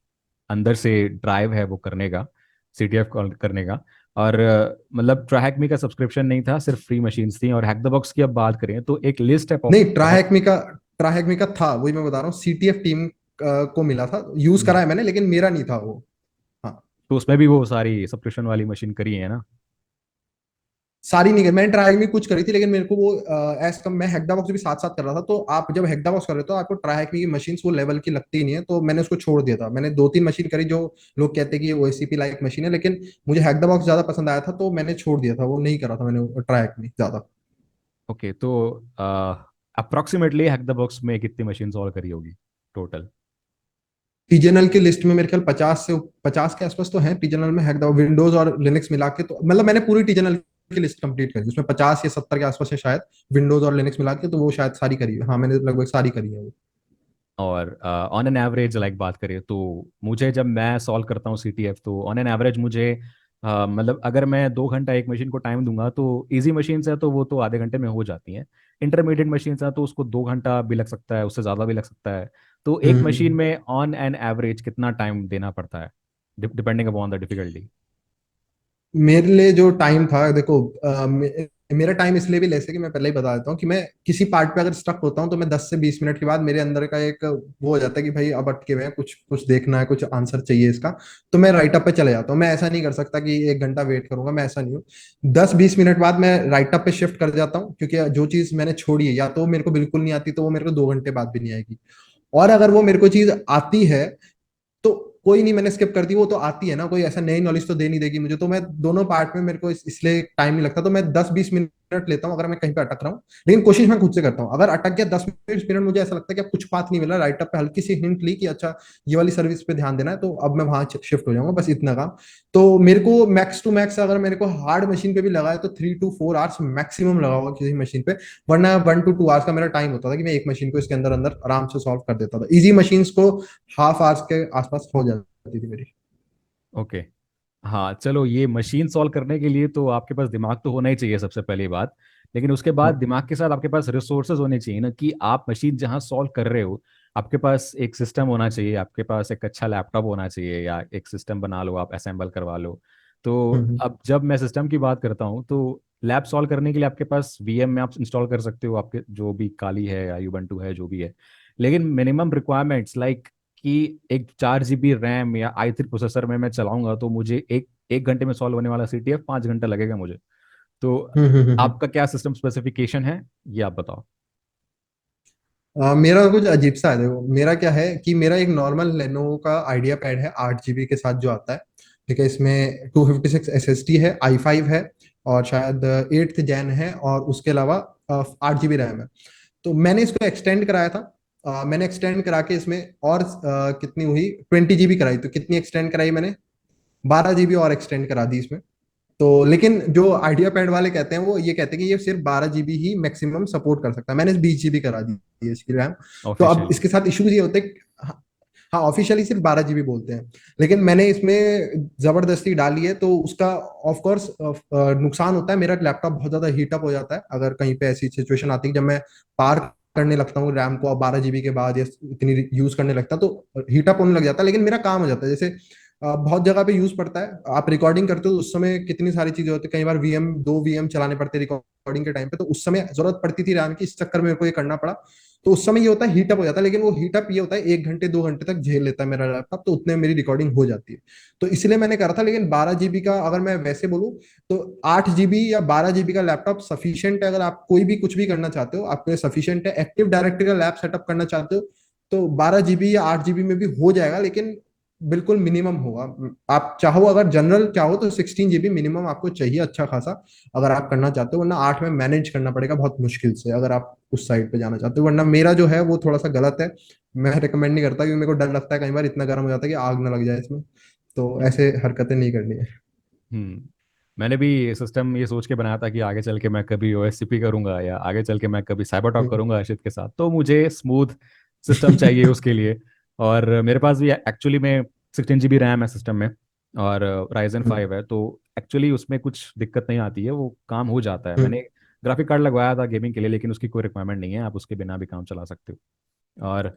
S3: अंदर से ड्राइव है वो करने का, सीटीएफ करने का। और मतलब ट्रैक मी का सब्सक्रिप्शन नहीं था, सिर्फ फ्री मशीन्स थी। और हैक द बॉक्स की अब बात करें तो एक लिस्ट है
S2: नहीं,
S3: बहुत।
S2: ट्राई हैकमी का था, वही मैं बता रहा हूँ, सीटीएफ टीम को मिला था, यूज करा है मैंने, लेकिन मेरा नहीं था वो। हाँ,
S3: तो उसमें भी वो सारी सब्सक्रिप्शन वाली मशीन करी है ना?
S2: सारी नहीं करी मैंने, ट्राई में कुछ करी थी, लेकिन मेरे को वो एज कम मैं हैकडा बॉक्स भी साथ साथ कर रहा था। तो आप जब हैकडा बॉक्स कर रहे हो तो आपको ट्राई हैक की मशीन वो लेवल की लगती ही नहीं है, तो मैंने उसको छोड़ दिया था। मैंने दो तीन मशीन करी जो लोग कहते हैं कि ओएससीपी लाइक मशीन है, लेकिन मुझे हैकडा बॉक्स ज्यादा पसंद आया था, तो मैंने छोड़ दिया था, वो नहीं करा था मैंने ट्राई हैक में ज्यादा।
S3: ओके, तो अप्रोक्सीमेटली हैक द बॉक्स में कितनी मशीन सॉल्व करी होगी टोटल?
S2: टीजनल की लिस्ट में मेरे ख्याल 50 के आसपास तो है टीजनल में, हैक विंडोज और लिनक्स मिला के, तो मतलब मैंने पूरी टीजनल की लिस्ट कंप्लीट करी, उसमें 50 या 70 के आसपास है शायद, विंडोज और लिनक्स मिला के, तो वो शायद सारी करी है। हाँ, मैंने लगभग सारी करी है वो।
S3: और ऑन एन एवरेज लाइक बात करें तो मुझे, जब मैं सॉल्व करता हूँ सीटीएफ, तो ऑन एन एवरेज मुझे मतलब अगर मैं 2 घंटा एक मशीन को टाइम दूंगा तो इजी मशीन है तो वो तो आधे घंटे में हो जाती हैं। इंटरमीडिएट मशीन है तो उसको 2 घंटा भी लग सकता है, उससे ज़्यादा भी लग सकता है। तो एक मशीन
S2: हम्म।
S3: में ऑन एन एवरेज कितना टाइम देना पड़ता है, डिपेंडिंग अपॉन द डिफिकल्टी?
S2: मेरे लिए जो टाइम था, देखो मेरा टाइम इसलिए भी लेस है कि मैं पहले ही बता देता हूँ कि मैं किसी पार्ट पे अगर स्टक होता हूँ तो मैं 10 से 20 मिनट के बाद मेरे अंदर का एक वो हो जाता है कि भाई अब अटके हुए हैं, कुछ कुछ देखना है, कुछ आंसर चाहिए इसका। तो मैं राइट अप पे चले जाता हूँ। मैं ऐसा नहीं कर सकता कि 1 घंटा वेट करूंगा, मैं ऐसा नहीं हूँ। 10-20 मिनट बाद मैं राइट अप पे शिफ्ट कर जाता हूँ, क्योंकि जो चीज मैंने छोड़ी है या तो मेरे को बिल्कुल नहीं आती, तो वो मेरे को 2 घंटे बाद भी नहीं आएगी। और अगर वो मेरे को चीज आती है तो कोई नहीं, मैंने स्किप कर दी, वो तो आती है ना, कोई ऐसा नई नॉलेज तो दे नहीं देगी मुझे। तो मैं दोनों पार्ट में मेरे को इसलिए टाइम नहीं लगता, तो मैं 10-20 मिनट लेता हूँ अगर मैं कहीं पे अटक रहा हूँ। लेकिन कोशिश मैं खुद से करता हूँ, अगर अटक गया 10 मिनट मुझे ऐसा लगता है कि अब कुछ बात नहीं मिला, राइट अप पे हल्की सी हिंट ली कि अच्छा ये वाली सर्विस पे ध्यान देना है, तो अब मैं वहां शिफ्ट हो जाऊंगा, बस इतना काम। तो मेरे को मैक्स टू मैक्स अगर मेरे को हार्ड मशीन पे भी लगा है तो 3 to 4 आवर्स मैक्सिमम लगा होगा किसी मशीन पे। वरना 1 to 2 आवर्स का मेरा टाइम होता था कि मैं एक मशीन को इसके अंदर अंदर आराम से सॉल्व कर देता था। इजी मशीन्स को हाफ आवर्स के आसपास हो जाती थी मेरी।
S3: ओके। हाँ, चलो, ये मशीन सॉल्व करने के लिए तो आपके पास दिमाग तो होना ही चाहिए सबसे पहली बात। लेकिन उसके बाद
S2: हाँ।
S3: दिमाग के साथ आपके पास रिसोर्सेज होने चाहिए ना, कि आप मशीन जहाँ सॉल्व कर रहे हो, आपके पास एक सिस्टम होना चाहिए, आपके पास एक अच्छा लैपटॉप होना चाहिए, या एक सिस्टम बना लो, आप असेंबल करवा लो। तो
S2: हम्म।
S3: अब जब मैं सिस्टम की बात करता हूँ तो लैब सॉल्व करने के लिए आपके पास वीएम में आप इंस्टॉल कर सकते हो, आपके जो भी काली है या यूबंटू है जो भी है। लेकिन मिनिमम रिक्वायरमेंट्स लाइक कि एक 4 GB रैम या i3 प्रोसेसर में मैं चलाऊंगा तो मुझे एक एक घंटे में सॉल्व होने वाला सीटीएफ 5 घंटा लगेगा मुझे। तो
S2: हम्म।
S3: आपका क्या सिस्टम स्पेसिफिकेशन है, ये आप बताओ।
S2: मेरा कुछ अजीब सा है, देखो मेरा क्या है कि मेरा एक नॉर्मल लेनोवो का आइडिया पैड है 8 GB के साथ जो आता है। ठीक है, इसमें 256 SSD है, i5 है, और शायद 8th Gen है, और उसके अलावा 8 GB रैम है। तो मैंने इसको एक्सटेंड कराया था। मैंने एक्सटेंड करा के इसमें और कितनी हुई, 20 GB कराई। तो कितनी एक्सटेंड कराई मैंने, 12 GB और एक्सटेंड करा दी इसमें। तो लेकिन जो आइडिया पैड वाले कहते हैं वो ये कहते हैं कि ये सिर्फ 12 GB ही मैक्सिमम सपोर्ट कर सकता है। मैंने 20 GB करा दी है इसकी रैम। तो अब
S3: ऑफिशियली?
S2: इसके साथ इश्यूज ये होते हैं हाँ, ऑफिशियली सिर्फ 12 GB बोलते हैं, लेकिन मैंने इसमें जबरदस्ती डाली है, तो उसका ऑफ कोर्स नुकसान होता है। मेरा लैपटॉप बहुत ज्यादा हीट अप हो जाता है अगर कहीं पे ऐसी सिचुएशन आती है, जब मैं पार करने लगता हूँ रैम को, अब 12 GB के बाद या इतनी यूज करने लगता तो हीट अप होने लग जाता है। लेकिन मेरा काम हो जाता है, जैसे बहुत जगह पे यूज पड़ता है। आप रिकॉर्डिंग करते हो तो उस समय कितनी सारी चीजें होती है, कई बार वीएम 2 VM चलाने पड़ते हैं रिकॉर्डिंग के टाइम पे, तो उस समय जरूरत पड़ती थी रैम की, इस चक्कर में मेरे को ये करना पड़ा। तो उस समय ये होता है हीटअप हो जाता है, लेकिन वो हीटअप ये होता है 1 घंटे 2 घंटे तक झेल लेता है मेरा लैपटॉप, तो उतने में मेरी रिकॉर्डिंग हो जाती है। तो इसलिए मैंने करा था। लेकिन 12 GB का अगर मैं वैसे बोलूँ तो 8 GB या 12 GB का लैपटॉप सफिशियंट है, अगर आप कोई भी कुछ भी करना चाहते हो आपके लिए सफिशियंट है। एक्टिव डायरेक्टरी का लैब सेटअप करना चाहते हो तो 12 GB या 8 GB में भी हो जाएगा, लेकिन बिल्कुल मिनिमम होगा। आप चाहो, अगर जनरल चाहो तो 16 GB मिनिमम आपको चाहिए अच्छा खासा, अगर आप करना चाहते हो। वरना 8 में मैनेज करना पड़ेगा बहुत मुश्किल से, अगर आप उस साइड पे जाना चाहते हो। वरना मेरा जो है वो थोड़ा सा गलत है, मैं रिकमेंड नहीं करता, क्योंकि मेरे को डर लगता है कई बार इतना गर्म हो जाता है कि आग ना लग जाए इसमें। तो ऐसे हरकतें नहीं करनी है।
S3: हम्म। मैंने भी सिस्टम ये सोच के बनाया था कि आगे चल के मैं कभी ओएससीपी करूंगा या आगे चल के मैं कभी साइबर टॉक
S2: हम्म।
S3: करूंगा अर्शित के साथ, तो मुझे स्मूथ सिस्टम चाहिए उसके लिए। और मेरे पास भी एक्चुअली में 16 GB रैम है सिस्टम में, और राइजन
S2: हम्म।
S3: 5 है, तो एक्चुअली उसमें कुछ दिक्कत नहीं आती है, वो काम हो जाता है।
S2: हम्म।
S3: मैंने ग्राफिक कार्ड लगवाया था गेमिंग के लिए, लेकिन उसकी कोई रिक्वायरमेंट नहीं है, आप उसके बिना भी काम चला सकते हो। और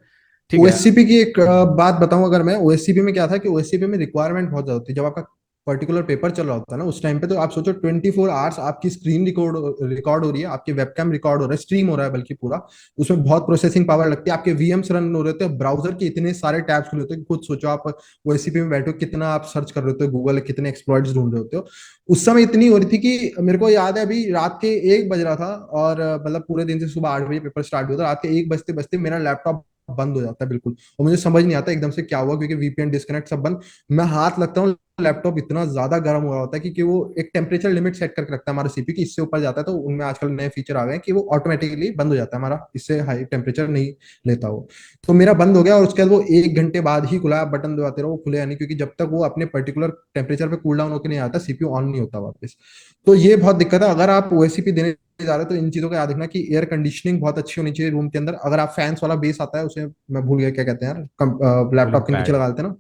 S3: ठीक है।
S2: ओएससीपी की एक बात बताऊं, अगर मैं ओएससीपी में क्या था कि ओएससीपी में रिक्वायरमेंट बहुत ज्यादा होती है। जब आपका पर्टिकुलर पेपर चल रहा होता है ना उस टाइम पे, तो आप सोचो 24 आवर्स आपकी स्क्रीन रिकॉर्ड हो रही है, आपके वेबकैम रिकॉर्ड हो रहा है, स्ट्रीम हो रहा है बल्कि पूरा। उसमें बहुत प्रोसेसिंग पावर लगती है, आपके वीएम्स रन हो रहे होते हैं, ब्राउजर के इतने सारे टैब्स खुले होते हैं कि खुद सोचो आप ओएससीपी में बैठो कितना आप सर्च कर रहे होते हो, गूगल कितने एक्सप्लॉइट्स ढूंढ रहे होते हो। उस समय इतनी हो रही थी कि मेरे को याद है अभी रात के 1 बज रहा था, और मतलब पूरे दिन से सुबह 8 बजे पेपर स्टार्ट हुआ था, रात के 1 बजते बजते मेरा लैपटॉप बंद हो जाता है बिल्कुल। और मुझे समझ नहीं आता एकदम से क्या हुआ, क्योंकि वीपीएन डिस्कनेक्ट सब बंद। मैं हाथ लगता हूँ, लैपटॉप इतना ज्यादा गर्म हो रहा होता है कि वो एक टेम्परेचर लिमिट सेट करके रखता है हमारा सीपीयू की, इससे ऊपर जाता है तो उनमें आजकल नए फीचर आ गए हैं कि वो ऑटोमेटिकली बंद हो जाता है हमारा, इससे हाई टेम्परेचर नहीं लेता वो। तो मेरा बंद हो गया, और उसके बाद वो 1 घंटे बाद ही खुला। आप बटन दबाते रहो वो खुले या नहीं, क्योंकि जब तक वो अपने पर्टिकुलर टेम्परेचर पे कूल डाउन होकर नहीं आता सीपीयू ऑन नहीं होता वापस। तो ये बहुत दिक्कत है। अगर आप ओएससीपी देने जा रहे हो तो इन चीजों का याद रखना कि एयर कंडीशनिंग बहुत अच्छी होनी चाहिए रूम के अंदर। अगर आप फैंस वाला बेस आता है, उसे मैं भूल गया क्या कहते हैं यार,
S3: कूलिंग
S2: लैपटॉप के नीचे
S3: पैड।
S2: लगा देते हैं ना,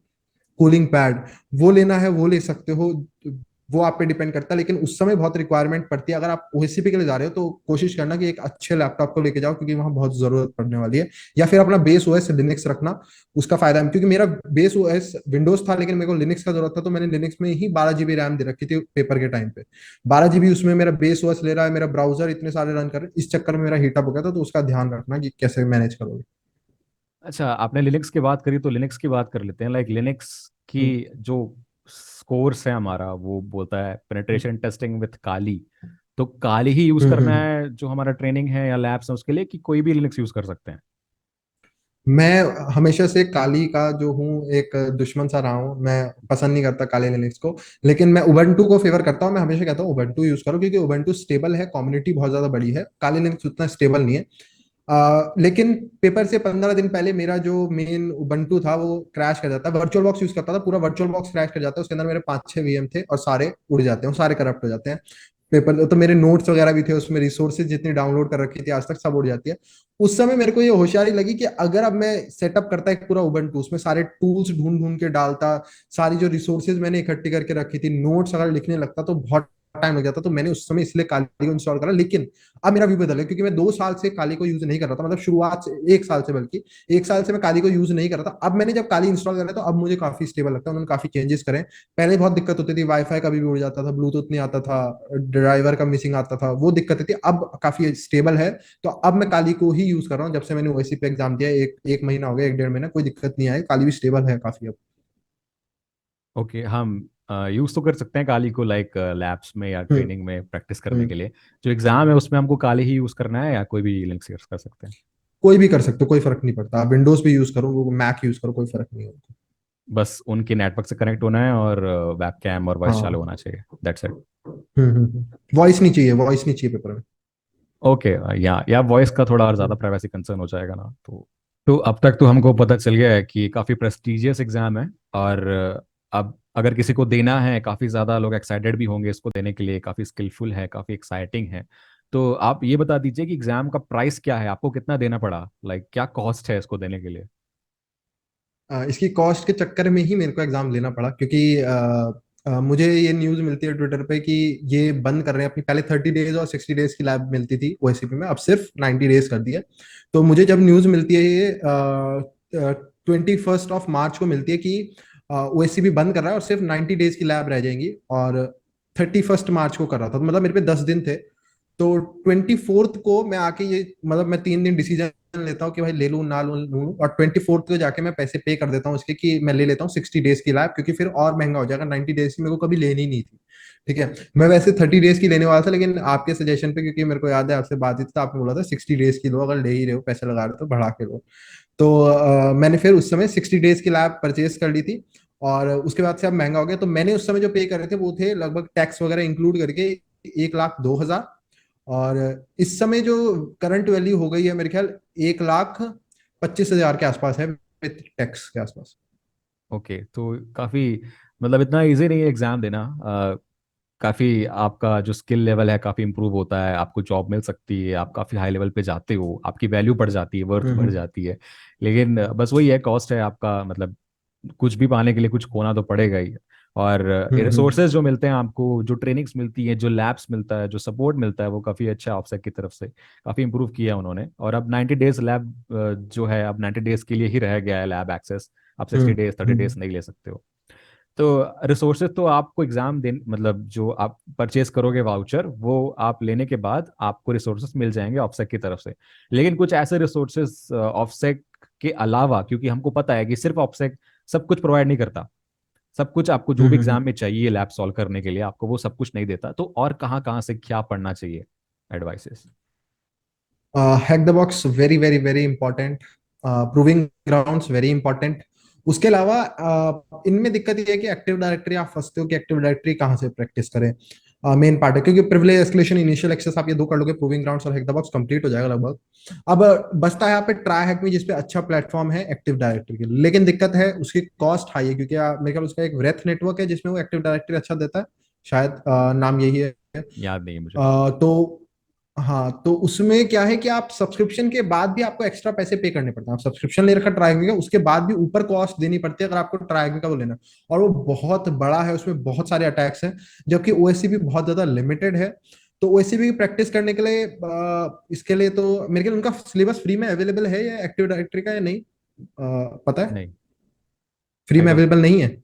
S2: कूलिंग पैड, वो लेना है वो ले सकते हो। वो आप पे डिपेंड करता है, लेकिन उस समय बहुत रिक्वायरमेंट पड़ती है। अगर आप ओएससीपी के लिए जा रहे हो तो कोशिश करना कि एक अच्छे लैपटॉप को लेके जाओ, क्योंकि वहां बहुत जरूरत पड़ने वाली है। या फिर अपना बेस ओएस लिनक्स रखना, उसका फायदा है। क्योंकि मेरा बेस ओएस विंडोज था, लेकिन मेरे को लिनक्स का जरूरत था, तो मैंने लिनक्स में ही 12 GB रैम दे रखी थी पेपर के टाइम पे। 12 GB उसमें मेरा बेस ओएस ले रहा है, मेरा ब्राउजर इतने सारे रन कर रहे हैं, इस चक्कर में मेरा हीटअप हो गया था। तो उसका ध्यान रखना कि कैसे मैनेज करोगे।
S3: अच्छा, आपने लिनक्स की बात करी तो लिनक्स की बात कर लेते हैं। लाइक लिनक्स की
S2: हम्म।
S3: जो कोर्स है हमारा, वो बोलता है
S2: हम्म।
S3: पेनिट्रेशन टेस्टिंग विथ काली। तो काली ही यूज
S2: हम्म।
S3: करना है जो हमारा ट्रेनिंग है या लैब्स है उसके लिए, कि कोई भी लिनक्स यूज कर सकते हैं?
S2: मैं हमेशा से काली का जो हूँ एक दुश्मन सा रहा हूँ। मैं पसंद नहीं करता काली लिनक्स को, लेकिन मैं उबंटू को फेवर करता हूँ। मैं हमेशा कहता हूँ उबंटू यूज करो, क्योंकि उबंटू स्टेबल है, कम्युनिटी बहुत ज्यादा बड़ी है। काली लिनक्स उतना स्टेबल नहीं है। लेकिन पेपर से 15 दिन पहले मेरा जो मेन उबंटू था वो क्रैश कर जाता है। वर्चुअल बॉक्स यूज करता था, पूरा वर्चुअल बॉक्स क्रैश कर जाता है। उसके अंदर मेरे 5-6 वीएम थे और सारे उड़ जाते हैं, सारे करप्ट हो जाते हैं। पेपर तो मेरे नोट्स वगैरह भी थे उसमें, रिसोर्सेज जितनी डाउनलोड कर रखी थी आज तक सब उड़ जाती है। उस समय मेरे को ये होशियारी लगी कि अगर अब मैं सेटअप करता एक पूरा उबंटू, उसमें सारे टूल्स ढूंढ ढूंढ के डालता, सारी जो रिसोर्सेज मैंने इकट्ठी करके रखी थी, नोट्स अगर लिखने लगता तो बहुत टाइम लग जाता। तो मैंने उस समय इसलिए काली को इंस्टॉल करा। लेकिन अब मेरा व्यू बदल है, क्योंकि मैं 2 साल से काली को यूज नहीं कर रहा था, मतलब शुरुआत से 1 साल से, बल्कि 1 साल से मैं काली को यूज नहीं कर रहा था। अब मैंने जब काली इंस्टॉल करा तो अब मुझे काफी स्टेबल लगता है। उन्होंने काफी चेंजेस करे। पहले बहुत दिक्कत होती थी, वाईफाई कभी भी उड़ जाता था, ब्लूटूथ नहीं आता था, ड्राइवर का मिसिंग आता था, वो दिक्कत थी। अब काफी स्टेबल है। तो अब मैं काली को ही यूज कर रहा हूँ। जब से मैंने ओएससी पे एग्जाम दिया, एक महीना हो गया, 1-1.5 महीना, कोई दिक्कत नहीं आई। काली भी स्टेबल है काफी अब।
S3: ओके, हम यूज तो कर सकते हैं काली को, लाइक लैब्स में या
S2: हम्म।
S3: ट्रेनिंग में प्रैक्टिस करने
S2: हम्म।
S3: के लिए। जो एग्जाम है उसमें हमको काली ही यूज करना है, या कोई भी लिंक्स यूज कर सकते हैं?
S2: कोई भी कर सकते हो, कोई फर्क नहीं पड़ता। आप विंडोज भी यूज करो, वो मैक यूज करो, कोई फर्क नहीं होता।
S3: बस उनके नेटवर्क से कनेक्ट होना है और वेबकैम और वॉइस चालू
S2: हाँ।
S3: होना चाहिए, दैट्स इट।
S2: वॉइस नहीं चाहिए, वॉइस नहीं चाहिए पेपर में।
S3: ओके, या वॉइस का थोड़ा और ज़्यादा
S2: हम्म।
S3: प्राइवेसी कंसर्न हो जाएगा ना, तो अब तक तो हमको पता चल गया है कि काफ़ी प्रेस्टिजियस एग्ज़ाम है। और अब अगर किसी को देना है, काफ़ी ज़्यादा लोग एक्साइटेड भी होंगे इसको देने के लिए, काफ़ी स्किलफुल है, काफ़ी एक्साइटिंग है। तो आप ये बता दीजिए कि एग्ज़ाम का प्राइस क्या है, आपको कितना देना पड़ा, लाइक क्या कॉस्ट है इसको देने के लिए?
S2: इसकी कॉस्ट के चक्कर में ही मेरे को एग्जाम लेना पड़ा, क्योंकि मुझे ये न्यूज मिलती है ट्विटर पे कि ये बंद कर रहे हैं अपनी। पहले 30 डेज और 60 डेज की लैब मिलती थी ओएससीपी में, अब सिर्फ 90 डेज कर दिया। तो मुझे जब न्यूज मिलती है ये 21 मार्च को मिलती है कि ओएससीपी बंद कर रहा है और सिर्फ 90 डेज की लैब रह जाएंगी, और 31 मार्च को कर रहा था, तो मतलब मेरे पे 10 दिन थे। तो 24 को मैं आके ये, मतलब मैं 3 दिन डिसीजन लेता हूँ कि भाई ले लूँ ना लूँ, और 24 को जाके मैं पैसे पे कर देता हूँ इसके, कि मैं ले लेता हूँ 60 डेज की लैब, क्योंकि फिर और महंगा हो जाएगा। 90 डेज की मेरे को कभी लेनी नहीं थी। ठीक है। मैं वैसे 30 डेज की लेने वाला था, लेकिन आपके सजेशन पे, क्योंकि मेरे को याद है आपसे बात हुई थी, तो आपने बोला था 60 डेज की लो, अगर ले ही रहे हो पैसे लगा रहे हो तो बढ़ा के लो। तो मैंने फिर उस समय 60 डेज की लैब परचेज कर ली थी। और उसके बाद से अब महंगा हो गया। तो मैंने उस समय जो पे करे थे वो थे लगभग टैक्स वगैरह इंक्लूड करके 1,02,000। और इस समय जो करंट वैल्यू हो गई है मेरे ख्याल 1,25,000 के आसपास है, विथ टैक्स के आसपास।
S3: ओके, तो काफ़ी मतलब इतना इजी नहीं है एग्जाम देना। काफी आपका जो स्किल लेवल है काफी इंप्रूव होता है, आपको जॉब मिल सकती है, आप काफी हाई लेवल पे जाते हो, आपकी वैल्यू बढ़ जाती है, वर्थ बढ़
S2: हम्म
S3: जाती है। लेकिन बस वही है, कॉस्ट है आपका, मतलब कुछ भी पाने के लिए कुछ खोना तो पड़ेगा ही। और
S2: हम्म
S3: रिसोर्सेज जो मिलते हैं आपको, जो ट्रेनिंग्स मिलती है, जो लैब्स मिलता है, जो सपोर्ट मिलता है, वो काफ़ी अच्छा ऑफसेट की तरफ से काफ़ी इंप्रूव किया है उन्होंने। और अब 90 डेज लैब जो है, अब 90 डेज के लिए ही रह गया है लैब एक्सेस। आप 60 डेज 30 डेज
S2: हम्म
S3: नहीं ले सकते हो। तो रिसोर्सेज तो आपको एग्जाम दिन, मतलब जो आप परचेज करोगे वाउचर, वो आप लेने के बाद आपको रिसोर्सेज मिल जाएंगे ऑफसेट की तरफ से। लेकिन कुछ ऐसे रिसोर्सेज ऑफसेट के अलावा, क्योंकि हमको पता है कि सिर्फ ऑफसेट सब कुछ प्रोवाइड नहीं करता, सब कुछ आपको जो भी
S2: हम्म
S3: एग्जाम में चाहिए लैब सॉल्व करने के लिए, आपको वो सब कुछ नहीं देता। तो और कहाँ कहाँ से क्या पढ़ना चाहिए, advices?
S2: Hack the box very very very important, proving grounds very important. उसके अलावा इनमें दिक्कत ये है कि एक्टिव डायरेक्टरी आप फंसते हो कि एक्टिव डायरेक्टरी कहाँ से प्रैक्टिस करें। मेन पार्ट है, क्योंकि प्रिविलेज एस्केलेशन इनिशियल एक्सेस आप ये दो कर लोगे, प्रूविंग ग्राउंड्स और हैक द बॉक्स कंप्लीट हो जाएगा लगभग। अब बचता है यहाँ पे ट्राई हैक में, जिसपे अच्छा प्लेटफॉर्म है एक्टिव डायरेक्टरी के लिए, लेकिन दिक्कत है उसकी कॉस्ट हाई है, क्योंकि मेरे ख्याल उसका एक ब्रेथ नेटवर्क है जिसमें वो एक्टिव डायरेक्टरी अच्छा देता है, शायद नाम यही है।
S3: याद नहीं है मुझे।
S2: तो हाँ, तो उसमें क्या है कि आप सब्सक्रिप्शन के बाद भी आपको एक्स्ट्रा पैसे पे करने पड़ते हैं। आप सब्सक्रिप्शन ले रखा ट्राइगन का, उसके बाद भी ऊपर कॉस्ट देनी पड़ती है अगर आपको ट्राइगन का वो लेना, और वो बहुत बड़ा है, उसमें बहुत सारे अटैक्स हैं, जबकि ओएससीपी बहुत ज्यादा लिमिटेड है। तो ओएससीपी की प्रैक्टिस करने के लिए इसके लिए तो मेरे ख्याल उनका सिलेबस फ्री में अवेलेबल है या एक्टिव डायरेक्टरी का, या नहीं पता है?
S3: नहीं,
S2: फ्री
S3: आई
S2: में
S3: डोंट।
S2: अवेलेबल नहीं है?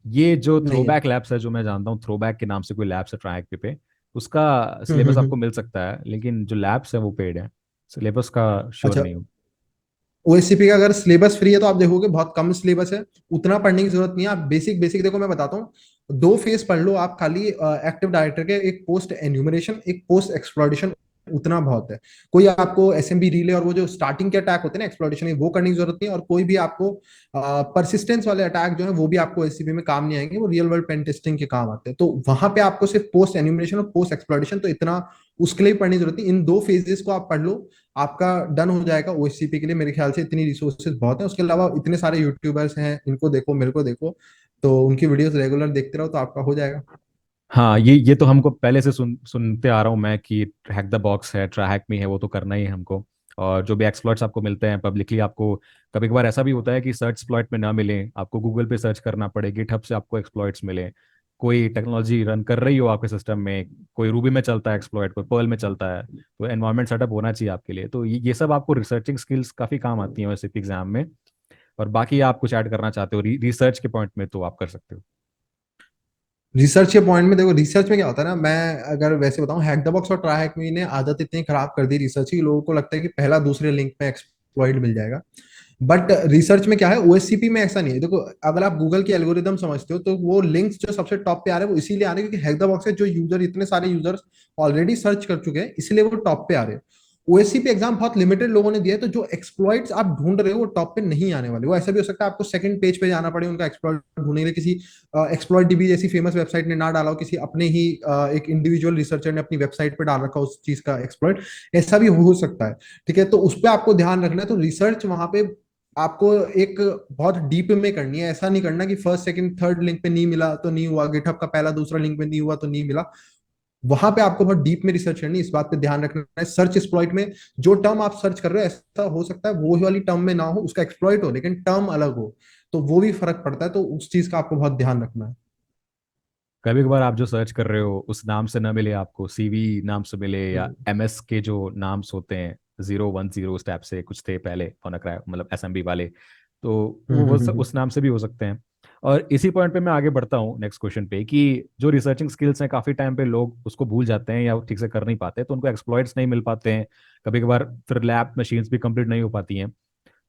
S3: ये जो
S2: नहीं है।
S3: थ्रोबैक लैब्स है, जो मैं जानता हूँ, थ्रोबैक के नाम से कोई लैब्स है ट्राइक पे, उसका सिलेबस
S2: हम्म।
S3: आपको मिल सकता है, लेकिन जो लैब्स है वो पेड है। सिलेबस का श्योर
S2: अच्छा,
S3: नहीं हूँ।
S2: ओएससीपी का अगर सिलेबस फ्री है तो आप देखोगे बहुत कम सिलेबस है, उतना पढ़ने की जरूरत नहीं है। आप बेसिक बेसिक देखो, मैं बताता हूँ, दो फेज पढ़ लो आप खाली एक्टिव डायरेक्टर के, एक पोस्ट एन्यूमरेशन, एक पोस्ट एक्सप्लॉइटेशन, उतना बहुत है। कोई आपको एसएमबी रिले और वो जो स्टार्टिंग के अटैक होते हैं ना एक्सप्लॉइटेशन के, वो करने की जरूरत नहीं है। और कोई भी आपको परसिस्टेंस वाले अटैक जो है वो भी आपको एससीपी में काम नहीं आएंगे, वो रियल वर्ल्ड पेन टेस्टिंग के काम आते हैं। तो वहां पे आपको सिर्फ पोस्ट एन्यूमरेशन और पोस्ट एक्सप्लॉइटेशन, तो इतना उसके लिए पढ़ने की जरूरत नहीं। इन दो फेजेस को आप पढ़ लो, आपका डन हो जाएगा ओएससीपी के लिए। मेरे ख्याल से इतनी रिसोर्सेज बहुत हैं। उसके अलावा इतने सारे यूट्यूबर्स हैं, इनको देखो, मेरे को देखो, तो उनकी वीडियोस रेगुलर देखते रहो तो आपका हो जाएगा।
S3: हाँ, ये तो हमको पहले से सुनते आ रहा हूँ मैं कि हैक द बॉक्स है, ट्राई हैक मी है, वो तो करना ही है हमको। और जो भी एक्सप्लॉइट्स आपको मिलते हैं पब्लिकली, आपको कभी कभार ऐसा भी होता है कि सर्च एक्सप्लॉइट में ना मिले, आपको गूगल पे सर्च करना पड़े, गिटहब से आपको एक्सप्लॉइट्स मिले। कोई टेक्नोलॉजी रन कर रही हो आपके सिस्टम में, कोई रूबी में चलता है एक्सप्लॉइट, कोई पर्ल में चलता है, तो एनवायरनमेंट सेटअप होना चाहिए आपके लिए। तो ये सब आपको रिसर्चिंग स्किल्स काफ़ी काम आती हैं वैसे एग्जाम में। और बाकी आप कुछ ऐड करना चाहते हो रिसर्च के पॉइंट में, तो आप कर सकते हो।
S2: रिसर्च के पॉइंट में देखो, रिसर्च में क्या होता है ना, मैं अगर वैसे बताऊं, हैक द बॉक्स और ट्राई हैक मी ने आदत इतनी खराब कर दी रिसर्च की, लोगों को लगता है कि पहला दूसरे लिंक पे एक्सप्लॉइट मिल जाएगा। बट रिसर्च में क्या है, ओएससीपी में ऐसा नहीं है। देखो, अगर आप गूगल की एल्गोरिदम समझते हो तो वो लिंक्स जो सबसे टॉप पे आ रहे हैं वो इसीलिए आ रहे हैं क्योंकि हैक द बॉक्स है, जो यूजर, इतने सारे यूजर्स ऑलरेडी सर्च कर चुके हैं, इसलिए वो टॉप पे आ रहे हैं। ओएससीपी एग्जाम बहुत लिमिटेड लोगों ने दिया है, तो जो एक्सप्लॉइट्स आप ढूंढ रहे हो वो टॉप पे नहीं आने वाले। वो ऐसा भी हो सकता है आपको सेकंड पेज पे जाना पड़े उनका एक्सप्लॉइट ढूंढने के लिए, किसी एक्सप्लॉइट डीबी जैसी फेमस वेबसाइट ने ना डाला हो, किसी अपने ही एक इंडिविजुअल रिसर्चर ने अपनी वेबसाइट पे डाल रखा हो उस चीज का एक्सप्लॉइट, ऐसा भी हो सकता है। ठीक है, तो उस पर आपको ध्यान रखना है। तो रिसर्च वहां पे आपको एक बहुत डीप में करनी है, ऐसा नहीं करना कि फर्स्ट सेकंड थर्ड लिंक पे नहीं मिला तो नहीं हुआ, गिटहब का पहला दूसरा लिंक पे नहीं हुआ तो नहीं मिला। वहां पे आपको बहुत डीप में रिसर्च करनी है, इस बात पे ध्यान रखना है। सर्च एक्सप्लॉइट में जो टर्म आप सर्च कर रहे हो, ऐसा हो सकता है वो वाली टर्म में ना हो, उसका एक्सप्लॉइट हो लेकिन टर्म अलग हो, तो वो भी फर्क पड़ता है। तो उस चीज का आपको बहुत ध्यान रखना है।
S3: कभी कभार आप जो सर्च कर रहे हो उस नाम से ना मिले, आपको सीवी नाम से मिले, या
S2: हम्म
S3: एमएस के जो नाम्स होते हैं, 010 स्टेप से कुछ थे पहले फोनक्रा, मतलब एसएमबी वाले, तो
S2: हम्म हम्म हम्म
S3: उस नाम से भी हो सकते हैं। और इसी पॉइंट पे मैं आगे बढ़ता हूँ नेक्स्ट क्वेश्चन पे, कि जो रिसर्चिंग स्किल्स हैं काफ़ी टाइम पे लोग उसको भूल जाते हैं या ठीक से कर नहीं पाते, तो उनको एक्सप्लॉइट्स नहीं मिल पाते हैं। कभी कभार फिर लैब मशीन्स भी कंप्लीट नहीं हो पाती हैं।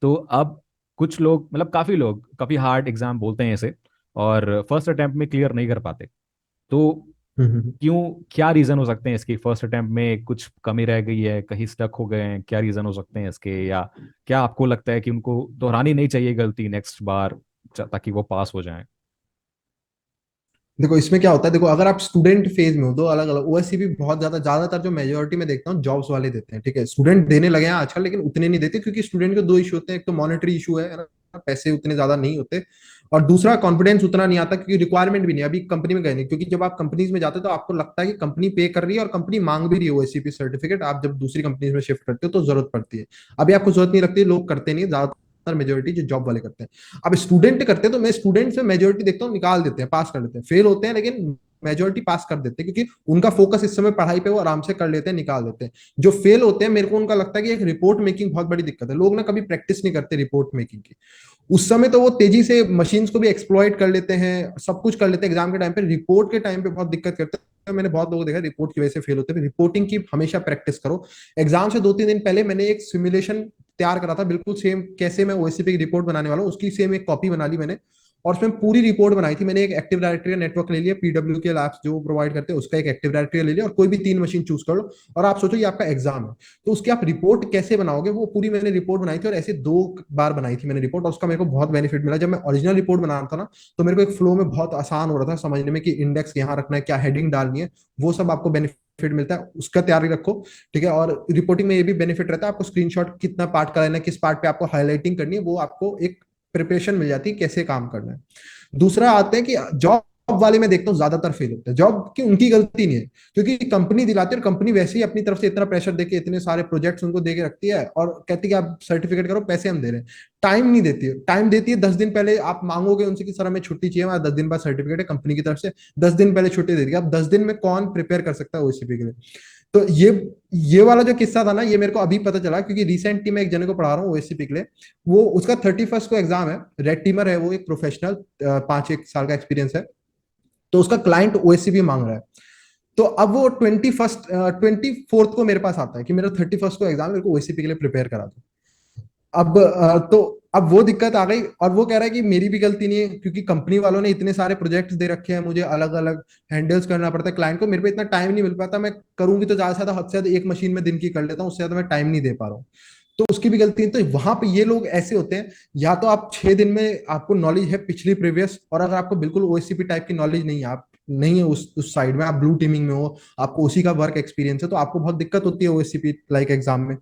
S3: तो अब कुछ लोग, मतलब काफ़ी लोग, काफ़ी हार्ड एग्जाम बोलते हैं इसे, और फर्स्ट अटेम्प्ट में क्लियर नहीं कर पाते। तो
S2: हम्म।
S3: क्यों, क्या रीजन हो सकते हैं इसके? फर्स्ट अटेम्प्ट में कुछ कमी रह गई है, कहीं स्टक हो गए हैं, क्या रीजन हो सकते हैं इसके? या क्या आपको लगता है कि उनको दोहरानी नहीं चाहिए गलती नेक्स्ट बार, ताकि वो पास हो जाएं?
S2: देखो, इसमें क्या होता है, देखो अगर आप स्टूडेंट फेज में हो, दो अलग अलग ओएससीपी बहुत ज्यादा, ज्यादातर जो मेजोरिटी में देखता हूँ जॉब्स वाले देते हैं। ठीक है, स्टूडेंट देने लगे हैं आजकल, लेकिन उतने नहीं देते, क्योंकि स्टूडेंट के दो इशू होते हैं, एक तो मॉनेटरी इशू है ना, पैसे उतने ज्यादा नहीं होते, और दूसरा कॉन्फिडेंस उतना नहीं आता क्योंकि रिक्वायरमेंट भी नहीं है, अभी कंपनी में गए नहीं, क्योंकि जब आप कंपनीज में जाते हो तो आपको लगता है कि कंपनी पे कर रही है और कंपनी मांग भी रही है ओएसीपी सर्टिफिकेट, आप जब दूसरी कंपनीज में शिफ्ट करते हो तो जरूरत पड़ती है। अभी आपको जरूरत नहीं लगती, लोग करते नहीं, ज्यादातर मेजोरिटी जो जॉब वाले करते हैं। अब स्टूडेंट करते हैं तो मैं स्टूडेंट से मेजोरिटी देखता हूँ निकाल देते हैं, पास कर लेते हैं, फेल होते हैं लेकिन मेजोरिटी पास कर देते हैं क्योंकि उनका फोकस इस समय पढ़ाई पे, वो आराम से कर लेते हैं, निकाल देते हैं। जो फेल होते हैं मेरे को उनका लगता है कि एक रिपोर्ट मेकिंग बहुत बड़ी दिक्कत है, लोग ना कभी प्रैक्टिस नहीं करते रिपोर्ट मेकिंग की। उस समय तो वो तेजी से मशीन्स को भी एक्सप्लॉइट कर लेते हैं, सब कुछ कर लेते हैं, एग्जाम के टाइम पे रिपोर्ट के टाइम पे बहुत दिक्कत करते हैं। मैंने बहुत लोगों को देखा रिपोर्ट की वजह से फेल होते हैं। रिपोर्टिंग की हमेशा प्रैक्टिस करो। एग्जाम से 2-3 दिन पहले मैंने एक सिमुलेशन तैयार करा था, बिल्कुल सेम कैसे मैं ओएससीपी की रिपोर्ट बनाने वाला हूँ उसकी सेम एक कॉपी बना ली मैंने, और उसमें पूरी रिपोर्ट बनाई थी मैंने। एक एक्टिव डायरेक्टरी नेटवर्क ले लिया, पीडब्ल्यू के लैब्स जो प्रोवाइड करते हैं उसका एक एक्टिव डायरेक्टरी ले लिया, और कोई भी 3 मशीन चूज कर लो, और आप सोचो ये आपका एग्जाम है, तो उसकी आप रिपोर्ट कैसे बनाओगे, वो पूरी मैंने रिपोर्ट बनाई थी। और ऐसे 2 बार बनाई थी मैंने रिपोर्ट, और उसका मेरे को बहुत बेनिफिट मिला। जब मैं ओरिजिनल रिपोर्ट बना रहा था ना, तो मेरे को एक फ्लो में बहुत आसान हो रहा था समझने में कि इंडेक्स यहाँ रखना है, क्या हेडिंग डालनी है, वो सब आपको बेनिफिट मिलता है, उसका तैयारी रखो। ठीक है, और रिपोर्टिंग में ये भी बेनिफिट रहता है, आपको स्क्रीनशॉट कितना पार्ट का लेना है, किस पार्ट पे आपको हाईलाइटिंग करनी है, वो आपको एक प्रिपरेशन मिल जाती है कैसे काम करना है। दूसरा आते हैं कि जॉब वाले मैं देखता हूँ ज्यादातर फेल होते हैं, जॉब की उनकी गलती नहीं है, क्योंकि कंपनी दिलाती है, और कंपनी वैसे ही अपनी तरफ से इतना प्रेशर देके इतने सारे प्रोजेक्ट्स उनको देके रखती है और कहती है कि आप सर्टिफिकेट करो, पैसे हम दे रहे हैं। टाइम नहीं देती है, टाइम देती है 10 दिन पहले, आप मांगोगे उनसे कि सर हमें छुट्टी चाहिए, हमारा 10 दिन बाद सर्टिफिकेट है कंपनी की तरफ से, 10 दिन पहले छुट्टी दे दी। अब 10 दिन में कौन प्रिपेयर कर सकता है ओसीपी के लिए? तो ये वाला जो किस्सा था ना, ये मेरे को अभी पता चला, क्योंकि रिसेंटली मैं एक जने को पढ़ा रहा हूँ ओएससीपी के लिए। वो उसका 31st को एग्जाम है, रेड टीमर है वो, एक प्रोफेशनल, 5-1 साल का एक्सपीरियंस है। तो उसका क्लाइंट ओएससीपी मांग रहा है। तो अब वो 24th को मेरे पास आता है कि मेरा 31st को एग्जाम, मेरे को ओएससीपी के लिए प्रिपेयर करा दो। तो अब वो दिक्कत आ गई, और वो कह रहा है कि मेरी भी गलती नहीं है, क्योंकि कंपनी वालों ने इतने सारे प्रोजेक्ट्स दे रखे हैं, मुझे अलग अलग हैंडल्स करना पड़ता है क्लाइंट को, मेरे पे इतना टाइम नहीं मिल पाता, मैं करूंगी तो ज्यादा से ज्यादा हद से ज्यादा एक मशीन में दिन की कर लेता हूँ, उससे ज्यादा मैं टाइम नहीं दे पा रहा हूँ। तो उसकी भी गलती है। तो वहां पे ये लोग ऐसे होते हैं, या तो आप 6 दिन में आपको नॉलेज है पिछली प्रीवियस, और अगर आपको बिल्कुल ओएससीपी टाइप की नॉलेज नहीं है, आप नहीं है उस साइड में, आप ब्लू टीमिंग में हो, आपको उसी का वर्क एक्सपीरियंस है, तो आपको बहुत दिक्कत होती है ओएससीपी लाइक एग्जाम में।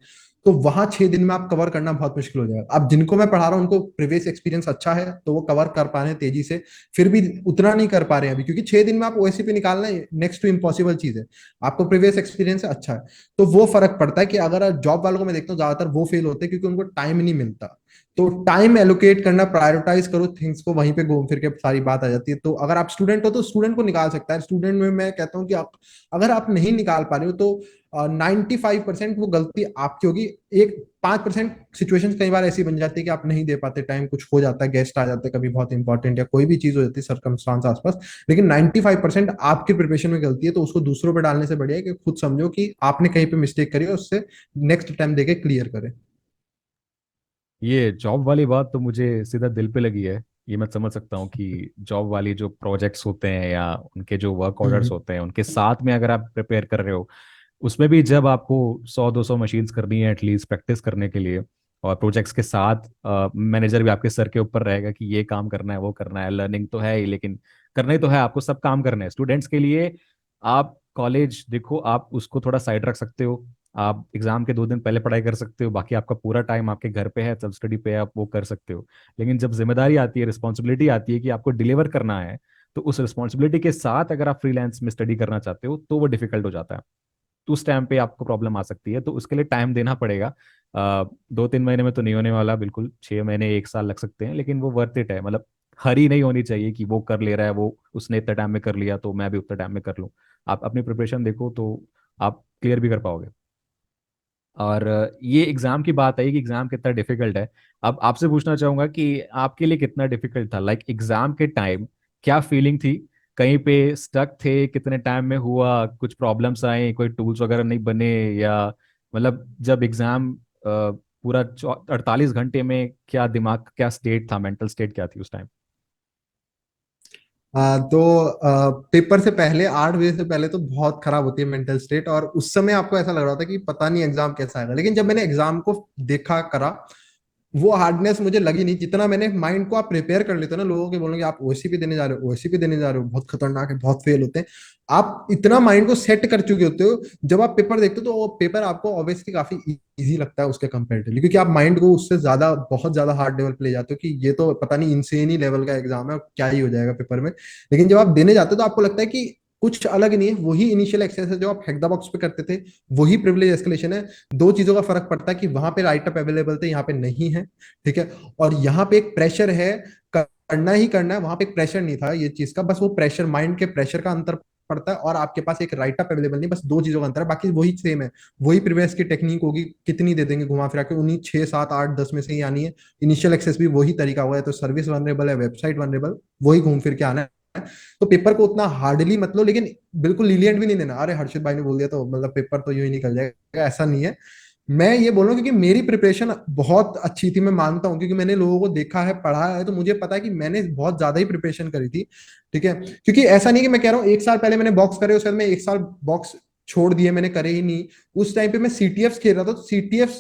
S2: तो वहां 6 दिन में आप कवर करना बहुत मुश्किल हो जाएगा। अब जिनको मैं पढ़ा रहा हूँ उनको प्रीवियस एक्सपीरियंस अच्छा है, तो वो कवर कर पा रहे हैं तेजी से, फिर भी उतना नहीं कर पा रहे हैं अभी, क्योंकि 6 दिन में आप ओएससीपी निकालना नेक्स्ट टू इम्पॉसिबल चीज है। आपको प्रीवियस एक्सपीरियंस अच्छा है, तो वो फर्क पड़ता है कि अगर जॉब वालों को मैं देखता हूँ ज्यादातर वो फेल होते हैं क्योंकि उनको टाइम नहीं मिलता। तो टाइम एलोकेट करना, प्रायोरिटाइज करो थिंग्स को, वहीं पे घूम फिर के सारी बात आ जाती है। तो अगर आप स्टूडेंट हो तो स्टूडेंट को निकाल सकता है, स्टूडेंट में मैं कहता हूँ कि आप अगर आप नहीं निकाल पा रहे हो तो 95% वो गलती आपकी होगी। एक 5% सिचुएशंस कई बार ऐसी बन जाती है कि आप नहीं दे पाते टाइम, कुछ हो जाता है, गेस्ट आ जाते हैं कभी बहुत इंपॉर्टेंट, या कोई भी चीज हो जाती है सर्कमस्टांस आसपास, लेकिन 95% आपकी प्रिपरेशन में गलती है। तो उसको दूसरों पे डालने से बढ़िया है कि खुद समझो कि आपने कहीं पे मिस्टेक करी है, उससे नेक्स्ट टाइम देके क्लियर करें।
S3: ये जॉब वाली बात तो मुझे सीधा दिल पे लगी है। ये मैं समझ सकता हूँ कि जॉब वाली जो प्रोजेक्ट्स होते हैं या उनके जो वर्क ऑर्डर्स
S2: हम्म।
S3: होते हैं उनके साथ में अगर आप प्रिपेयर कर रहे हो, उसमें भी जब आपको 100-200 मशीन्स करनी है एटलीस्ट प्रैक्टिस करने के लिए, और प्रोजेक्ट्स के साथ मैनेजर भी आपके सर के ऊपर रहेगा कि ये काम करना है वो करना है, लर्निंग तो है ही लेकिन करना ही तो है, आपको सब काम करने हैं स्टूडेंट्स के लिए। आप कॉलेज देखो, आप उसको थोड़ा साइड रख सकते हो, आप एग्जाम के 2 दिन पहले पढ़ाई कर सकते हो, बाकी आपका पूरा टाइम आपके घर पे है, सेल्फ स्टडी पे है, आप वो कर सकते हो। लेकिन जब जिम्मेदारी आती है, रिस्पॉन्सिबिलिटी आती है कि आपको डिलीवर करना है, तो उस रिस्पॉन्सिबिलिटी के साथ अगर आप फ्रीलांस में स्टडी करना चाहते हो तो वो डिफिकल्ट हो जाता है। तो उस टाइम पे आपको प्रॉब्लम आ सकती है, तो उसके लिए टाइम देना पड़ेगा। 2-3 महीने में तो नहीं होने वाला, बिल्कुल 6 महीने 1 साल लग सकते हैं, लेकिन वो वर्थ इट है। मतलब हरी नहीं होनी चाहिए कि वो कर ले रहा है, वो उसने इतने टाइम में कर लिया तो मैं भी उतने टाइम में कर लूँ। आप अपनी प्रिपरेशन देखो तो आप क्लियर भी कर पाओगे। और ये एग्जाम की बात है कि एग्जाम कितना डिफिकल्ट है। अब आपसे पूछना चाहूंगा कि आपके लिए कितना डिफिकल्ट था, लाइक एग्जाम के टाइम क्या फीलिंग थी? कहीं पे स्टक थे? कितने टाइम में हुआ? कुछ प्रॉब्लम्स आए? कोई टूल्स वगैरह नहीं बने? या मतलब जब एग्जाम पूरा 48 घंटे में क्या दिमाग, क्या स्टेट था, मेंटल स्टेट क्या थी उस टाइम?
S2: पेपर से पहले 8 बजे से पहले तो बहुत खराब होती है मेंटल स्टेट, और उस समय आपको ऐसा लग रहा था कि पता नहीं एग्जाम कैसा आएगा। लेकिन जब मैंने एग्जाम को देखा करा, वो हार्डनेस मुझे लगी नहीं जितना मैंने माइंड को आप प्रिपेयर कर लेते हो ना, लोगों के बोलेंगे आप ओएससीपी देने जा रहे हो, ओएससीपी देने जा रहे हो, बहुत खतरनाक है, बहुत फेल होते हैं। आप इतना माइंड को सेट कर चुके होते हो, जब आप पेपर देखते हो तो वो पेपर आपको ऑब्वियसली काफी इजी लगता है उसके कंपेरेटिवली, क्योंकि आप माइंड को उससे ज्यादा बहुत ज्यादा हार्ड लेवल पे ले जाते हो कि ये तो पता नहीं इंसेन ही लेवल का एग्जाम है, क्या ही हो जाएगा पेपर में। लेकिन जब आप देने जाते हो तो आपको लगता है कि कुछ अलग नहीं है, वही इनिशियल एक्सरसाइज है जो आप हेक्सा बॉक्स पे करते थे, वही प्रिविलेज एस्केलेशन है। दो चीजों का फर्क पड़ता है कि वहां पे राइट अप अवेलेबल थे, यहाँ पे नहीं है। ठीक है। और यहाँ पे एक प्रेशर है, करना ही करना है, वहां पे एक प्रेशर नहीं था ये चीज का, बस वो प्रेशर माइंड के प्रेशर का अंतर पड़ता है, और आपके पास एक राइट अप अवेलेबल नहीं, बस दो चीजों का अंतर है, बाकी वही सेम है। वही प्रीवियस की टेक्निक होगी, कितनी दे देंगे घुमा फिरा के, उन्हीं 6 7 8 10 में से ही आनी है। इनिशियल एक्सेस भी वही तरीका हुआ है, तो सर्विस वनरेबल है, वेबसाइट वनरेबल, वही घूम फिर के आना है। तो पेपर को उतना हार्डली मत लो, लेकिन बिल्कुल लीलियंट भी नहीं देना, अरे हर्षित भाई ने बोल दिया तो मतलब पेपर तो यूं ही निकल जाएगा, ऐसा नहीं है। मैं ये बोल रहा हूँ क्योंकि मेरी प्रिपरेशन बहुत अच्छी थी, मैं मानता हूँ, क्योंकि मैंने लोगों को देखा है, पढ़ा है, तो मुझे पता है कि मैंने बहुत ज्यादा ही प्रिपरेशन करी थी। ठीक है। क्योंकि ऐसा नहीं कि मैं कह रहा हूँ एक साल पहले मैंने बॉक्स करे, उसके बाद मैं एक साल बॉक्स छोड़ दिए, मैंने करे ही नहीं। उस टाइम पे मैं सीटीएफ खेल रहा था, तो सीटीएफ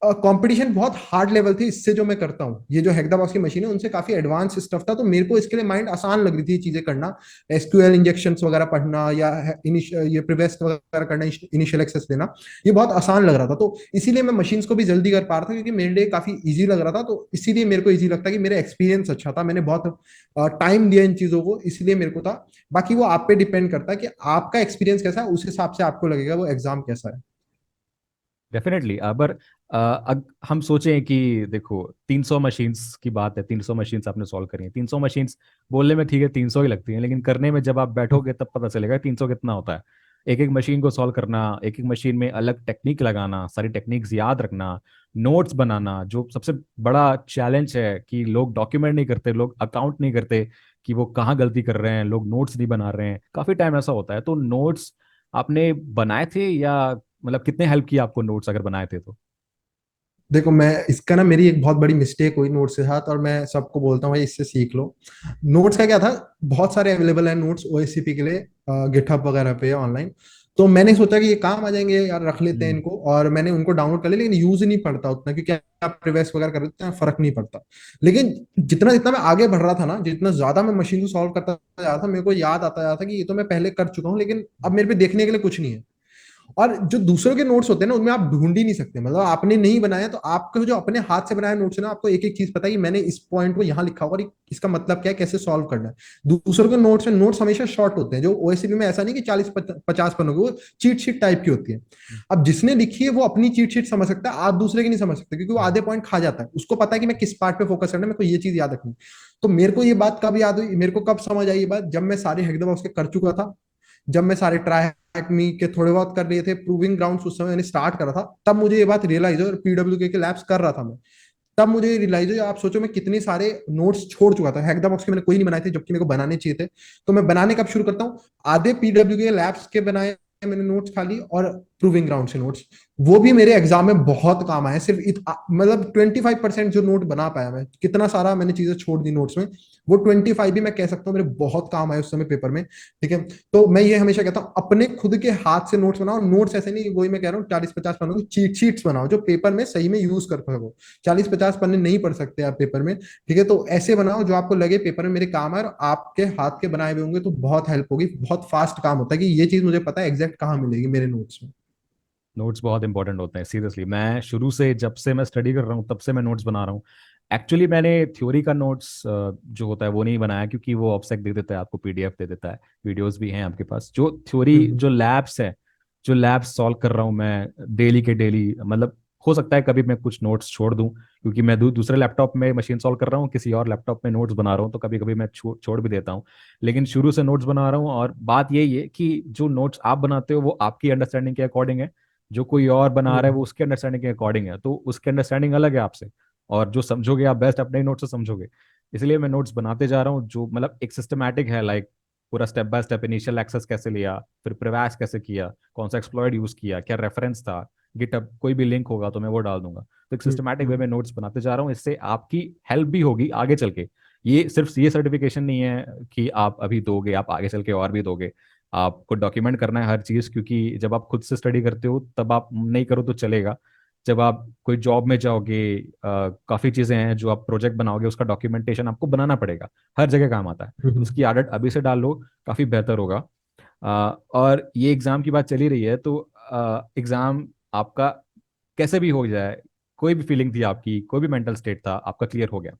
S2: कंपटीशन बहुत हार्ड लेवल थी इससे जो मैं करता हूँ, ये जो हेक्साबॉक्स की मशीन है उनसे काफी एडवांस स्टफ था, तो मेरे को इसके लिए माइंड आसान लग रही थी ये चीजें करना, एसक्यूएल इंजेक्शंस वगैरह पढ़ना, या ये प्रिवेस्ट वगैरह करना, इनिशियल एक्सेस देना, ये बहुत आसान लग रहा था। तो इसीलिए मैं मशीन्स को भी जल्दी कर पा रहा था, क्योंकि मेरे लिए काफी ईजी लग रहा था, तो इसीलिए मेरे को ईजी लगता है कि मेरा एक्सपीरियंस अच्छा था, मैंने बहुत टाइम दिया इन चीजों को, इसलिए मेरे को था। बाकी वो आप पे डिपेंड करता है कि आपका एक्सपीरियंस कैसा है, उस हिसाब से आपको लगेगा वो एग्जाम कैसा है।
S3: डेफिनेटली। अगर हम सोचें कि देखो 300 मशीन्स की बात है, 300 मशीन्स आपने सॉल्व करी हैं, 300 मशीन्स बोलने में ठीक है 300 ही लगती हैं, लेकिन करने में जब आप बैठोगे तब पता चलेगा 300 कितना होता है। एक एक मशीन को सॉल्व करना, एक एक मशीन में अलग टेक्निक लगाना, सारी टेक्निक्स याद रखना, नोट्स बनाना, जो सबसे बड़ा चैलेंज है कि लोग डॉक्यूमेंट नहीं करते, लोग अकाउंट नहीं करते कि वो कहाँ गलती कर रहे हैं, लोग नोट्स नहीं बना रहे हैं, काफी टाइम ऐसा होता है। तो नोट्स आपने बनाए थे, या मतलब कितने हेल्प किया आपको नोट्स अगर बनाए थे तो?
S2: देखो, मैं इसका ना मेरी एक बहुत बड़ी मिस्टेक हुई नोट्स के साथ, और मैं सबको बोलता हूँ भाई इससे सीख लो। नोट्स का क्या था, बहुत सारे अवेलेबल है नोट्स ओएससीपी के लिए, गिटहब वगैरह पे ऑनलाइन। तो मैंने सोचा कि ये काम आ जाएंगे यार, रख लेते हैं
S3: हम्म।
S2: इनको, और मैंने उनको डाउनलोड कर लिया, लेकिन यूज नहीं पड़ता उतना, क्योंकि आप प्रिवेस वगैरह कर लेते हैं, फर्क नहीं पड़ता। लेकिन जितना जितना मैं आगे बढ़ रहा था ना, जितना ज्यादा मैं मशीन को सॉल्व करता जा रहा था, मेरे को याद आता जा था कि ये तो मैं पहले कर चुका हूँ, लेकिन अब मेरे पे देखने के लिए कुछ नहीं है। और जो दूसरों के नोट्स होते हैं ना, उनमें आप ढूंढ ही नहीं सकते, मतलब आपने नहीं बनाया तो आपको जो अपने हाथ से बनाया नोट्स है ना, आपको एक एक चीज पता है कि मैंने इस पॉइंट को यहाँ लिखा होगा और इसका मतलब क्या है, कैसे सॉल्व करना है। दूसरों के नोट्स में नोट्स हमेशा शॉर्ट होते हैं, जो ओएससीपी में ऐसा नहीं कि 40 50 पन्नों की, वो चीट शीट टाइप की होती है। अब जिसने लिखी है वो अपनी चीट शीट समझ सकता है, आप दूसरे की नहीं समझ सकते, क्योंकि वो आधे पॉइंट खा जाता है, उसको पता है कि मैं किस पार्ट पे फोकस करना है, मेरे को ये चीज याद रखनी। तो मेरे को ये बात कब याद हुई, मेरे को कब समझ आई ये बात, जब मैं सारे हेक्साबॉक्स के कर चुका था, जब मैं सारे ट्राई हैक मी के थोड़े बहुत कर लिए थे, प्रूविंग ग्राउंड्स उस समय मैंने स्टार्ट करा था, तब मुझे ये बात रियलाइज हो, और पीडब्ल्यू के लैब्स कर रहा था मैं, तब मुझे रियलाइज हो। आप सोचो मैं कितने सारे नोट्स छोड़ चुका था, हैक द बॉक्स के मैंने कोई नहीं बनाए थे, जबकि मेरे को बनाने चाहिए थे। तो मैं बनाने कब शुरू करता हूँ, आधे पीडब्ल्यू के लैब्स के बनाए मैंने नोट्स खाली, और प्रूविंग ग्राउंड से नोट्स, वो भी मेरे एग्जाम में बहुत काम आए, सिर्फ मतलब 25% जो नोट बना पाया मैं, कितना सारा मैंने चीजें छोड़ दी नोट्स में, वो 25 भी मैं कह सकता हूँ मेरे बहुत काम आए उस समय पेपर में। ठीक है। तो मैं ये हमेशा कहता हूँ अपने खुद के हाथ से नोट्स बनाओ, नोट्स ऐसे नहीं, वही मैं कह रहा हूँ 40 50 पन्नों की चीट शीट्स बनाओ, जो पेपर में सही में यूज कर सको। 40 50 पन्ने नहीं पढ़ सकते आप पेपर में। ठीक है। तो ऐसे बनाओ जो आपको लगे पेपर में मेरे काम आए, और आपके हाथ के बनाए हुए होंगे तो बहुत हेल्प होगी, बहुत फास्ट काम होता है, कि ये चीज मुझे पता है एग्जैक्ट कहाँ मिलेगी मेरे नोट्स में।
S3: नोट्स बहुत इंपॉर्टेंट होते हैं सीरियसली। मैं शुरू से, जब से मैं स्टडी कर रहा हूँ तब से मैं नोट्स बना रहा हूँ। एक्चुअली मैंने थ्योरी का नोट्स जो होता है वो नहीं बनाया, क्योंकि वो ऑब्सेक्ट दे देता है आपको, पीडीएफ दे देता है, वीडियोस भी हैं आपके पास। जो थ्योरी,
S2: हम्म।
S3: जो लैब्स है, जो लैब्स सॉल्व कर रहा हूँ मैं डेली के डेली, मतलब हो सकता है कभी मैं कुछ नोट्स छोड़ दूं, क्योंकि मैं दूसरे लैपटॉप में मशीन सॉल्व कर रहा हूँ, किसी और लैपटॉप में नोट्स बना रहा हूँ, तो कभी कभी मैं छोड़ भी देता हूँ। लेकिन शुरू से नोट्स बना रहा हूँ। और बात यही है कि जो नोट्स आप बनाते हो वो आपकी अंडरस्टैंडिंग के अकॉर्डिंग है, जो कोई और बना रहा है वो
S2: हम्म।
S3: उसके अंडरस्टैंडिंग के अकॉर्डिंग है, तो उसके अंडरस्टैंडिंग अलग है आपसे। और जो समझोगे आप बेस्ट अपने ही नोट से समझोगे। इसलिए मैं नोट्स बनाते जा रहा हूँ, जो मतलब एक सिस्टमैटिक है, लाइक पूरा step by step, initial access कैसे लिया, फिर प्रिवास कैसे किया, कौन सा एक्सप्लॉयट यूज किया, क्या रेफरेंस था, गिटअप कोई भी लिंक होगा तो मैं वो डाल दूंगा। तो एक सिस्टमैटिक वे
S2: हम्म।
S3: में नोट्स बनाते जा रहा हूँ, इससे आपकी हेल्प भी होगी आगे चल के। ये सिर्फ ये सर्टिफिकेशन नहीं है कि आप अभी दोगे, आप आगे चल के और भी दोगे। आपको डॉक्यूमेंट करना है हर चीज़, क्योंकि जब आप खुद से स्टडी करते हो तब आप नहीं करो तो चलेगा, जब आप कोई जॉब में जाओगे, काफ़ी चीज़ें हैं जो आप प्रोजेक्ट बनाओगे, उसका डॉक्यूमेंटेशन आपको बनाना पड़ेगा, हर जगह काम आता है। तो उसकी आदत अभी से डाल लो, काफ़ी बेहतर होगा। और ये एग्ज़ाम की बात चली रही है, तो एग्ज़ाम आपका कैसे भी हो जाए, कोई भी फीलिंग थी आपकी, कोई भी मेंटल स्टेट था, आपका क्लियर हो गया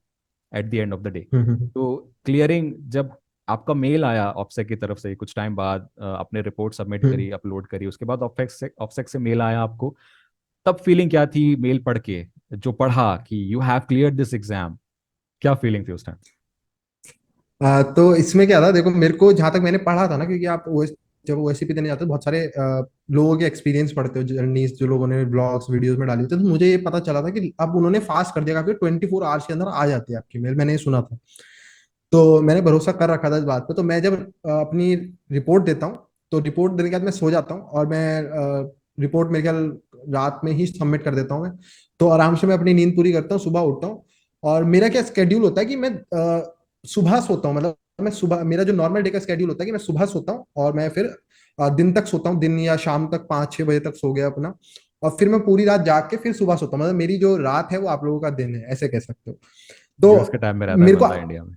S3: at the end of the day. तो क्लियरिंग जब आपका मेल आया ऑफसेक की तरफ से कुछ टाइम बाद, आपने रिपोर्ट सबमिट करी, अपलोड करी, उसके बाद ऑफसेक से मेल आया आपको, तब फीलिंग क्या थी मेल पढ़ के, जो पढ़ा कि you have clear this exam, क्या फीलिंग थी उस टाइम?
S2: तो इसमें क्या था, देखो मेरे को जहां तक मैंने पढ़ा था ना, क्योंकि आप जब ओएससीपी देने जाते हो बहुत सारे लोगों के एक्सपीरियंस पढ़ते हो, जर्नीज जो लोगों ने ब्लॉग्स वीडियोस में डाली होती है, तो मुझे ये पता चला था कि अब उन्होंने फास्ट कर दिया, आपके 24 आवर्स के अंदर आ जाती है आपकी मेल, मैंने ये सुना था। तो मैंने भरोसा कर रखा था इस बात पे। तो मैं जब अपनी रिपोर्ट देता हूँ, तो रिपोर्ट देने के बाद मैं सो जाता हूँ, और मैं रिपोर्ट मेरे ख्याल रात में ही सबमिट कर देता हूँ मैं। तो आराम से मैं अपनी नींद पूरी करता हूँ, सुबह उठता हूँ। और मेरा क्या स्केड्यूल होता है कि मैं सुबह सोता हूँ, मतलब मैं सुबह, मेरा जो नॉर्मल डे का स्केड्यूल होता है कि मैं सुबह सोता हूँ और मैं फिर दिन तक सोता हूँ, दिन या शाम तक 5-6 बजे तक सो गया अपना। और फिर मैं पूरी रात जाग के फिर सुबह सोता हूँ, मतलब मेरी जो रात है वो आप लोगों का दिन है, ऐसे कह सकते हो।
S3: यूएस के
S2: तो
S3: टाइम में रहता है
S2: मेरे को
S3: बंदा इंडिया में।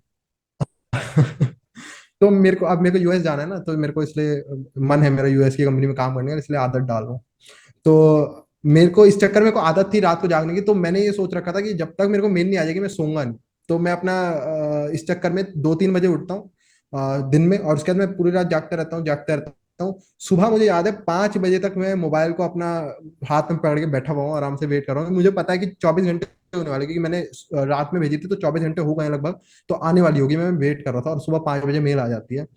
S2: तो मेरे को यूएस जाना है ना, तो मेरे को इसलिए मन है मेरा यूएस की कंपनी में काम करने का, इसलिए आदत डाल रहा हूँ। तो मेरे को इस चक्कर में को आदत थी रात को जागने की, तो मैंने ये सोच रखा था कि जब तक मेरे को मेल नहीं आ जाएगी मैं सोऊंगा नहीं। तो मैं अपना इस चक्कर में 2-3 बजे उठता हूँ दिन में, और उसके बाद मैं पूरी रात जागता रहता हूँ, जागता रहता हूँ। सुबह मुझे याद है 5 बजे तक मैं मोबाइल को अपना हाथ में पकड़ के बैठा हुआ हूँ, आराम से वेट कर रहा हूँ। मुझे पता है कि 24 घंटे होने वाले, क्योंकि मैंने रात में भेजी थी तो 24 घंटे हो गए लगभग, तो आने वाली होगी। मैं वेट कर रहा था, और सुबह 5 बजे मेल आ जाती है।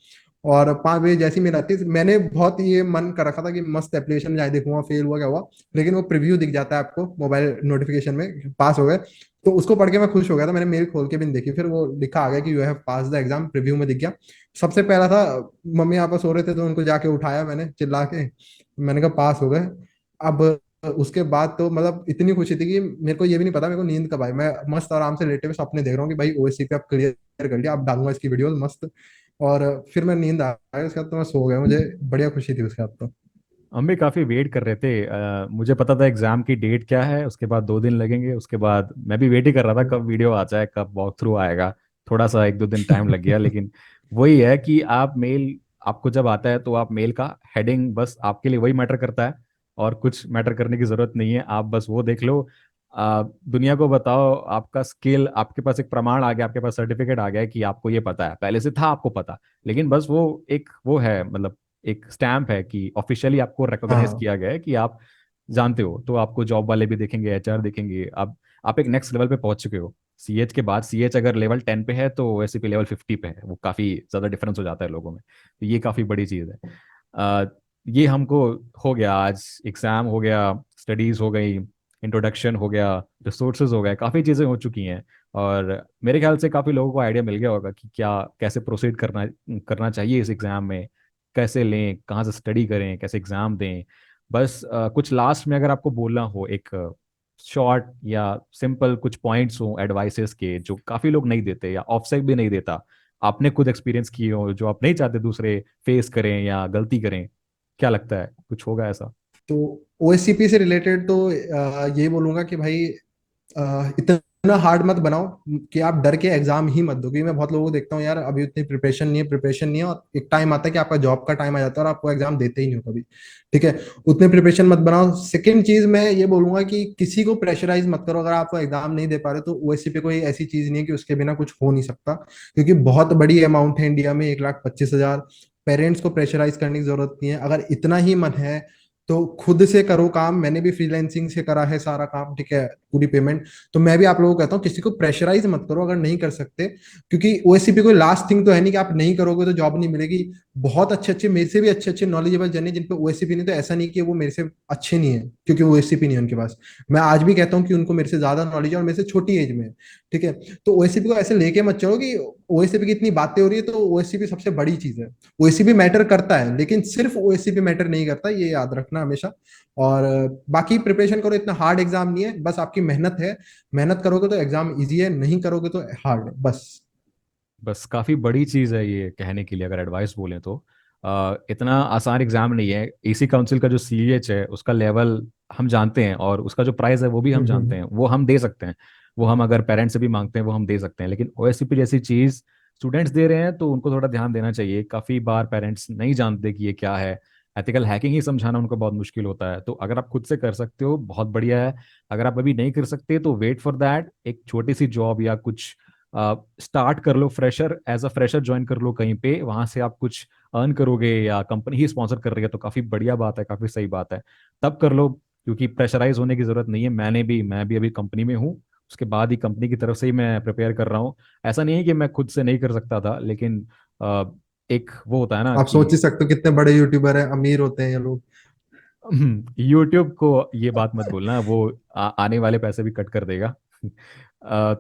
S2: और 5 बजे जैसी मेल आती है, मैंने बहुत ये मन कर रखा था कि मस्त एप्लीकेशन जाए देखूंगा फेल हुआ क्या हुआ। लेकिन वो प्रीव्यू दिख जाता है आपको मोबाइल नोटिफिकेशन में, पास हो गए। तो उसको पढ़ के मैं खुश हो गया था, मैंने मेल खोल के भी नहीं देखी, फिर वो लिखा आ गया कि you have pass the exam, preview में दिख गया। सबसे पहला था, मम्मी यहाँ पर सो रहे थे तो उनको जाके उठाया मैंने चिल्ला के, मैंने कहा पास हो गए। अब उसके बाद तो मतलब इतनी खुशी थी कि मेरे को ये भी नहीं पता मेरे को नींद कब आई। मैं मस्त आराम से लेटे हुए सपने देख रहा हूँ कि भाई ओएससी पे अब क्लियर कर लिया, अब डालूंगा इसकी वीडियो मस्त। और फिर मैं नींद आ गई, उसके बाद तो मैं सो गया, मुझे बढ़िया खुशी थी उसके बाद तो।
S3: हम भी काफ़ी वेट कर रहे थे, मुझे पता था एग्ज़ाम की डेट क्या है, उसके बाद 2 दिन लगेंगे, उसके बाद मैं भी वेट ही कर रहा था कब वीडियो आ जाए, कब वॉक थ्रू आएगा। थोड़ा सा 1-2 दिन टाइम लग गया, लेकिन वही है कि आप मेल, आपको जब आता है तो आप मेल का हेडिंग, बस आपके लिए वही मैटर करता है, और कुछ मैटर करने की ज़रूरत नहीं है। आप बस वो देख लो, दुनिया को बताओ आपका स्किल, आपके पास एक प्रमाण आ गया, आपके पास सर्टिफिकेट आ गया है कि आपको ये पता है, पहले से था आपको पता। लेकिन बस वो एक वो है, मतलब एक स्टैंप है कि ऑफिशियली आपको रिकॉग्नाइज
S2: हाँ
S3: किया गया है कि आप जानते हो। तो आपको जॉब वाले भी देखेंगे, एचआर देखेंगे, आप एक नेक्स्ट लेवल पे पहुंच चुके हो। सीएच के बाद, सीएच अगर लेवल 10 पे है तो एसीपी लेवल 50 पे है, वो काफ़ी ज़्यादा डिफरेंस हो जाता है लोगों में। तो ये काफ़ी बड़ी चीज़ है। अ, ये हमको हो गया, आज एग्ज़ाम हो गया, स्टडीज़ हो गई, इंट्रोडक्शन हो गया, रिसोर्सेज हो गए, काफ़ी चीज़ें हो चुकी हैं। और मेरे ख्याल से काफ़ी लोगों को आइडिया मिल गया होगा कि क्या, कैसे प्रोसीड करना करना चाहिए इस एग्ज़ाम में, कैसे लें, कहाँ से स्टडी करें, कैसे एग्ज़ाम दें। बस कुछ लास्ट में अगर आपको बोलना हो, एक शॉर्ट या सिंपल कुछ पॉइंट्स हो एडवाइसेस के, जो काफ़ी लोग नहीं देते या ऑफसेट भी नहीं देता, आपने खुद एक्सपीरियंस किए हो, जो आप नहीं चाहते दूसरे फेस करें या गलती करें, क्या लगता है कुछ होगा ऐसा?
S2: तो ओएससीपी से रिलेटेड तो ये बोलूंगा कि भाई इतना हार्ड मत बनाओ कि आप डर के एग्जाम ही मत दो। क्योंकि मैं बहुत लोगों को देखता हूँ यार, अभी उतनी प्रिपरेशन नहीं है, और एक टाइम आता है कि आपका जॉब का टाइम आ जाता है और आपको एग्जाम देते ही नहीं हो कभी। ठीक है, उतने प्रिपरेशन मत बनाओ। सेकंड चीज मैं ये बोलूंगा कि किसी को प्रेशराइज मत करो। अगर आपको एग्जाम नहीं दे पा रहे तो ओएससीपी कोई ऐसी चीज नहीं है कि उसके बिना कुछ हो नहीं सकता, क्योंकि बहुत बड़ी अमाउंट है इंडिया में, 1,25,000। पेरेंट्स को प्रेशराइज करने की जरूरत नहीं है, अगर इतना ही मन है तो खुद से करो काम। मैंने भी फ्रीलांसिंग से करा है सारा काम, ठीक है, पूरी पेमेंट। तो मैं भी आप लोगों को कहता हूँ किसी को प्रेशराइज मत करो अगर नहीं कर सकते, क्योंकि ओएससीपी कोई लास्ट थिंग तो है नहीं कि आप नहीं करोगे तो जॉब नहीं मिलेगी। बहुत अच्छे अच्छे, मेरे से भी अच्छे अच्छे नॉलेजेबल जन है जिन पे ओएससीपी नहीं, तो ऐसा नहीं कि वो मेरे से अच्छे नहीं है क्योंकि ओएससीपी नहीं है उनके पास। मैं आज भी कहता हूँ कि उनको मेरे से ज्यादा नॉलेज है और मेरे से छोटी एज में है। ठीक है, तो ओएससीपी को ऐसे लेके मत चलो कि ओएससीपी की इतनी बातें हो रही है तो ओएससीपी सबसे बड़ी चीज है। ओएससीपी मैटर करता है, लेकिन सिर्फ ओएससीपी मैटर नहीं करता, ये याद रखना हमेशा। और बाकी प्रिपरेशन करो, इतना हार्ड एग्जाम नहीं है, बस आपकी मेहनत है। मेहनत करोगे तो एग्जाम इजी है, नहीं करोगे तो हार्ड है बस।
S3: बस काफ़ी बड़ी चीज़ है ये कहने के लिए, अगर एडवाइस बोलें तो। इतना आसान एग्जाम नहीं है। एसी काउंसिल का जो सीएच है उसका लेवल हम जानते हैं, और उसका जो प्राइस है वो भी हम जानते हैं, वो हम दे सकते हैं। वो हम अगर पेरेंट्स से भी मांगते हैं वो हम दे सकते हैं। लेकिन ओएससीपी जैसी चीज़ स्टूडेंट्स दे रहे हैं तो उनको थोड़ा ध्यान देना चाहिए। काफ़ी बार पेरेंट्स नहीं जानते कि ये क्या है। एथिकल हैकिंग ही समझाना उनको बहुत मुश्किल होता है। तो अगर आप खुद से कर सकते हो बहुत बढ़िया है। अगर आप अभी नहीं कर सकते तो वेट फॉर दैट, एक छोटी सी जॉब या कुछ स्टार्ट कर लो। Fresher, as a fresher join कर लो कहीं पे, वहां से आप कुछ अर्न करोगे या कंपनी ही स्पॉन्सर कर रही है तो काफी बढ़िया बात है, काफी सही बात है। तब कर लो, क्योंकि प्रेशराइज होने की जरूरत नहीं है। मैं भी अभी कंपनी में हूँ, उसके बाद ही कंपनी की तरफ से ही मैं प्रिपेयर कर रहा हूँ। ऐसा नहीं है कि मैं खुद से नहीं कर सकता था, लेकिन एक वो होता है ना
S2: आप सोच
S3: कि
S2: ही सकते हो कितने बड़े यूट्यूबर हैं, अमीर होते हैं ये लोग।
S3: यूट्यूब को ये बात मत बोलना, वो आने वाले पैसे भी कट कर देगा।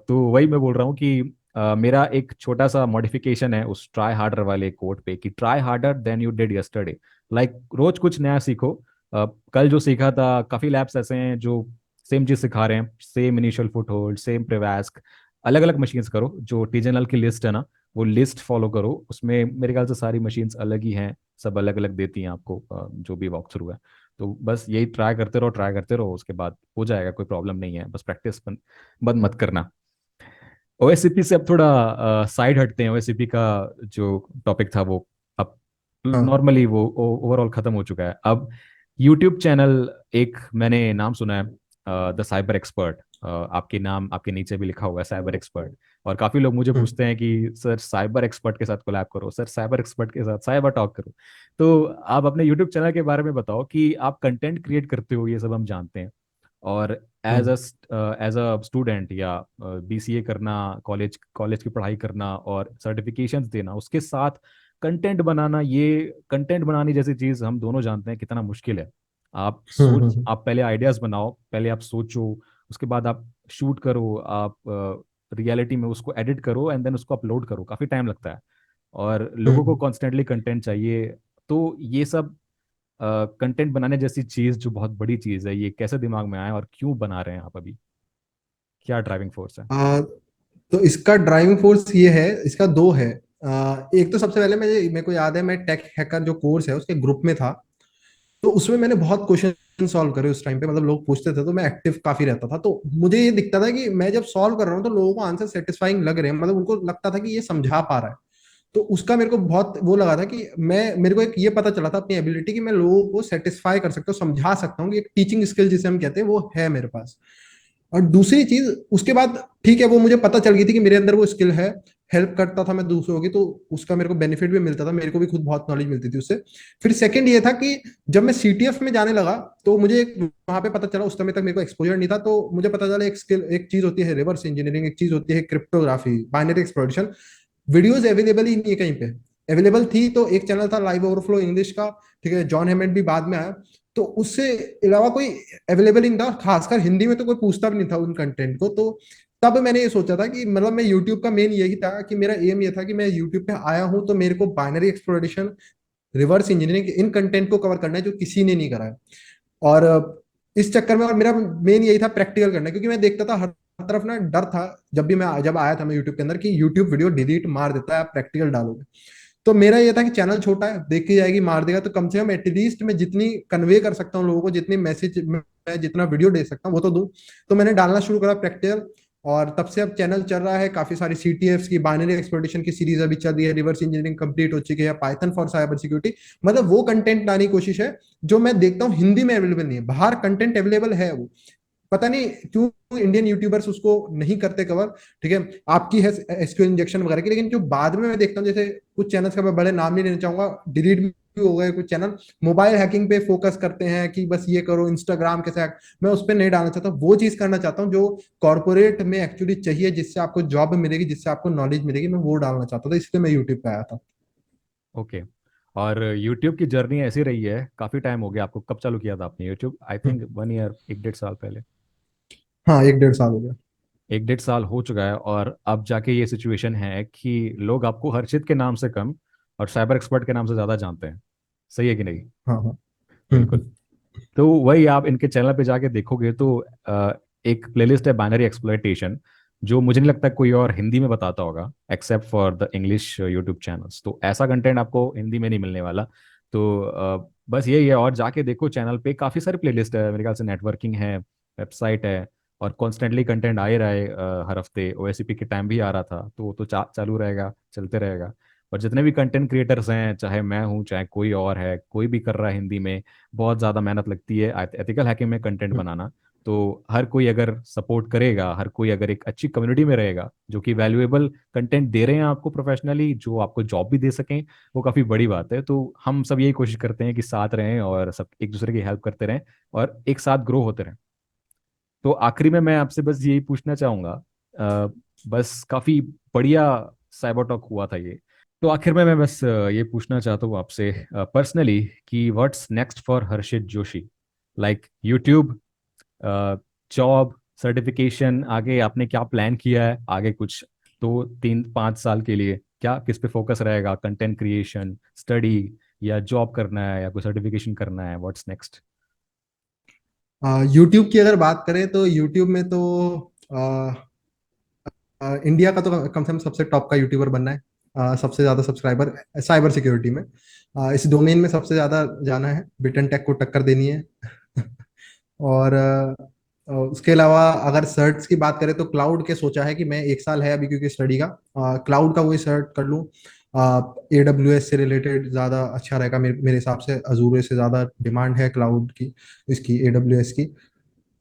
S3: तो वही मैं बोल रहा हूँ कि मेरा एक छोटा सा मॉडिफिकेशन है उस ट्राई हार्डर वाले कोट पे, कि try harder than you did yesterday. Like रोज कुछ नया सीखो। कल जो सीखा था, काफी लैब्स ऐसे हैं जो सेम चीज सिखा रहे हैं, same initial foothold, same privesc. अलग अलग मशीन्स करो, जो टीजेनल की लिस्ट है ना, वो लिस्ट फॉलो करो। उसमें मेरे ख्याल से सारी मशीन्स अलग ही हैं, सब अलग अलग देती हैं आपको जो भी वॉक थ्रू है। तो बस यही ट्राई करते रहो, ट्राई करते रहो, उसके बाद हो जाएगा, कोई प्रॉब्लम नहीं है। बस प्रैक्टिस बंद मत करना। ओएससीपी से अब थोड़ा साइड हटते हैं। ओएससीपी का जो टॉपिक था वो अब
S2: हाँ।
S3: नॉर्मली वो ओवरऑल खत्म हो चुका है। अब यूट्यूब चैनल एक मैंने नाम सुना है, द साइबर एक्सपर्ट। आपके नाम आपके नीचे भी लिखा हुआ है साइबर एक्सपर्ट। और काफी लोग मुझे
S2: हम्म।
S3: पूछते हैं कि सर साइबर एक्सपर्ट के साथ कोलैब करो, सर साइबर एक्सपर्ट के साथ साइबर टॉक करो। तो आप अपने यूट्यूब चैनल के बारे में बताओ कि आप कंटेंट क्रिएट करते हो, ये सब हम जानते हैं। और as
S2: hmm.
S3: Uh as a student या बीसीए करना, कॉलेज कॉलेज की पढ़ाई करना और सर्टिफिकेशंस देना, उसके साथ कंटेंट बनाना, ये कंटेंट बनाने जैसी चीज़ हम दोनों जानते हैं कितना मुश्किल है। आप पहले आइडियाज़ बनाओ, पहले आप सोचो, उसके बाद आप शूट करो, आप रियलिटी में उसको एडिट करो एंड देन उसको अपलोड करो। काफ़ी टाइम लगता है और लोगों को
S2: हम्म।
S3: कॉन्स्टेंटली कंटेंट चाहिए। तो ये सब कंटेंट बनाने जैसी चीज जो बहुत बड़ी चीज है, ये कैसे दिमाग में आया और क्यों बना रहे हैं आप अभी? क्या ड्राइविंग फोर्स है?
S2: तो इसका ड्राइविंग फोर्स ये है, इसका दो है। एक तो सबसे पहले मेरे को याद है, मैं टेक हैकर जो कोर्स है उसके ग्रुप में था। तो उसमें मैंने बहुत क्वेश्चन सॉल्व करे उस टाइम पे, मतलब लोग पूछते थे तो मैं एक्टिव काफी रहता था। तो मुझे ये दिखता था कि मैं जब सॉल्व कर रहा हूँ तो लोगों को आंसर सेटिस्फाइंग लग रहे हैं, मतलब उनको लगता था कि ये समझा पा रहा है। तो उसका मेरे को बहुत वो लगा था कि मेरे को एक ये पता चला था अपनी एबिलिटी कि मैं लोगों को सेटिस्फाई कर सकता हूँ, समझा सकता हूँ कि एक टीचिंग स्किल जिसे हम कहते हैं वो है मेरे पास। और दूसरी चीज उसके बाद, ठीक है, वो मुझे पता चल गई थी कि मेरे अंदर वो स्किल है। हेल्प करता था मैं दूसरों की, तो उसका मेरे को बेनिफिट भी मिलता था, मेरे को भी खुद बहुत नॉलेज मिलती थी उससे। फिर सेकंड ये था कि जब मैं सीटीएफ में जाने लगा तो मुझे एक वहां पे पता चला, उस समय तक मेरे को एक्सपोजर नहीं था, तो मुझे पता चला एक स्किल, एक चीज होती है रिवर्स इंजीनियरिंग, एक चीज होती है cryptography, binary exploitation. Videos available ही नहीं है कहीं पे। अवेलेबल थी तो एक चैनल था लाइव ओवरफ्लो इंग्लिश का, ठीक है, जॉन हेमेंड भी बाद में आया। तो उससे अलावा कोई अवेलेबल ही नहीं था, खासकर हिंदी में तो कोई पूछता भी नहीं था उन कंटेंट को। तो तब मैंने ये सोचा था कि मतलब मैं यूट्यूब का मेन यही था कि मेरा एम ये था कि मैं यूट्यूब पे आया हूं तो मेरे को बाइनरी एक्सप्लोरेशन, रिवर्स इंजीनियरिंग, इन कंटेंट को कवर करना है जो किसी ने नहीं करा है। और इस चक्कर में, और मेरा मेन यही था प्रैक्टिकल करना, क्योंकि मैं देखता था हर तरफ ना डर था। जब आया था मैं यूट्यूब के अंदर कि यूट्यूब वीडियो डिलीट मार देता है आप प्रैक्टिकल डालोगे। तो मेरा ये था कि चैनल छोटा है, देखी जाएगी, मार देगा, तो कम से कम एटलीस्ट मैं जितनी कन्वे कर सकता हूँ लोगों को, जितनी मैसेज मैं जितना वीडियो दे सकता हूँ वो तो दूं। तो मैंने डालना शुरू करा प्रैक्टिकल। और तब से अब चैनल चल रहा है, काफी सारी सीटीएफ की बाइनरी एक्सप्लोइटेशन की सीरीज अभी चल रही है, रिवर्स इंजीनियरिंग कंप्लीट हो चुकी है, पाइथन फॉर साइबर सिक्योरिटी। मतलब वो कंटेंट लाने की कोशिश है जो मैं देखता हूँ हिंदी में अवेलेबल नहीं है, बाहर कंटेंट अवेलेबल है वो, पता नहीं क्यों इंडियन यूट्यूबर्स उसको नहीं करते कवर। ठीक है, आपकी है एसक्यूएल इंजेक्शन वगैरह की, लेकिन जो बाद में मैं देखता हूँ, जैसे कुछ चैनल्स का मैं बड़े नाम नहीं लेना चाहूंगा, डिलीट भी हो गए कुछ चैनल, मोबाइल हैकिंग पे फोकस करते हैं कि बस ये करो, इंस्टाग्राम कैसे हैक। मैं उस पर नहीं डालना चाहता, वो चीज करना चाहता हूँ जो कॉर्पोरेट में एक्चुअली चाहिए, जिससे आपको जॉब मिलेगी, जिससे आपको नॉलेज मिलेगी, मैं वो डालना चाहता था, इसलिए मैं यूट्यूब पे आया था।
S3: ओके। और यूट्यूब की जर्नी ऐसी रही है, काफी टाइम हो गया आपको। कब चालू किया था आपने यूट्यूब? आई थिंक 1 ईयर, 1 1.5 साल पहले।
S2: हाँ, 1 1.5 साल हो गया।
S3: 1 1.5 साल हो चुका है और अब जाके ये सिचुएशन है कि लोग आपको हर्षित के नाम से कम और साइबर एक्सपर्ट के नाम से ज्यादा जानते हैं। सही है कि नहीं?
S2: हाँ हाँ।
S3: बिल्कुल। तो वही आप इनके चैनल पे जाके देखोगे तो एक प्लेलिस्ट है बाइनरी एक्सप्लॉयटेशन। जो मुझे नहीं लगता कोई और हिंदी में बताता होगा except for the English YouTube channels. तो ऐसा कंटेंट आपको हिंदी में नहीं मिलने वाला। तो बस यही है। और जाके देखो चैनल पे काफ़ी सारी प्लेलिस्ट है मेरे ख्याल से, नेटवर्किंग है, वेबसाइट है, और कॉन्स्टेंटली कंटेंट आ ही रहा है। हर हफ्ते ओएससीपी के टाइम भी आ रहा था, तो वो तो चालू रहेगा, चलते रहेगा। और जितने भी कंटेंट क्रिएटर्स हैं, चाहे मैं हूँ चाहे कोई और है, कोई भी कर रहा है हिंदी में, बहुत ज़्यादा मेहनत लगती है एथिकल हैकिंग में कंटेंट बनाना। तो हर कोई अगर सपोर्ट करेगा, हर कोई अगर एक अच्छी कम्युनिटी में रहेगा जो कि वैल्यूएबल कंटेंट दे रहे हैं आपको प्रोफेशनली, जो आपको जॉब भी दे सकें, वो काफ़ी बड़ी बात है। तो हम सब यही कोशिश करते हैं कि साथ रहें और सब एक दूसरे की हेल्प करते रहें और एक साथ ग्रो होते रहें। तो आखिरी में मैं आपसे बस यही पूछना चाहूँगा, बस काफ़ी बढ़िया साइबर टॉक हुआ था ये। तो आखिर में मैं बस ये पूछना चाहता हूँ आपसे पर्सनली कि what's next for Harshit Joshi, like YouTube, job, certification, आगे आपने क्या प्लान किया है आगे कुछ 2 3 5 साल के लिए? क्या किस पे फोकस रहेगा? कंटेंट क्रिएशन, स्टडी, या जॉब करना है, या कोई सर्टिफिकेशन करना है? What's next?
S2: यूट्यूब की अगर बात करें तो यूट्यूब में तो इंडिया का तो कम से कम सबसे टॉप का यूट्यूबर बनना है। सबसे ज्यादा सब्सक्राइबर साइबर सिक्योरिटी में, इस डोमेन में सबसे ज्यादा जाना है, बिटन टेक को टक्कर देनी है। और उसके अलावा अगर सर्ट्स की बात करें तो क्लाउड के सोचा है कि मैं 1 साल है अभी क्योंकि स्टडी का, क्लाउड का वही सर्ट कर लूँ। AWS से रिलेटेड ज़्यादा अच्छा रहेगा मेरे हिसाब से, अजूरे से ज़्यादा डिमांड है क्लाउड की, इसकी AWS की।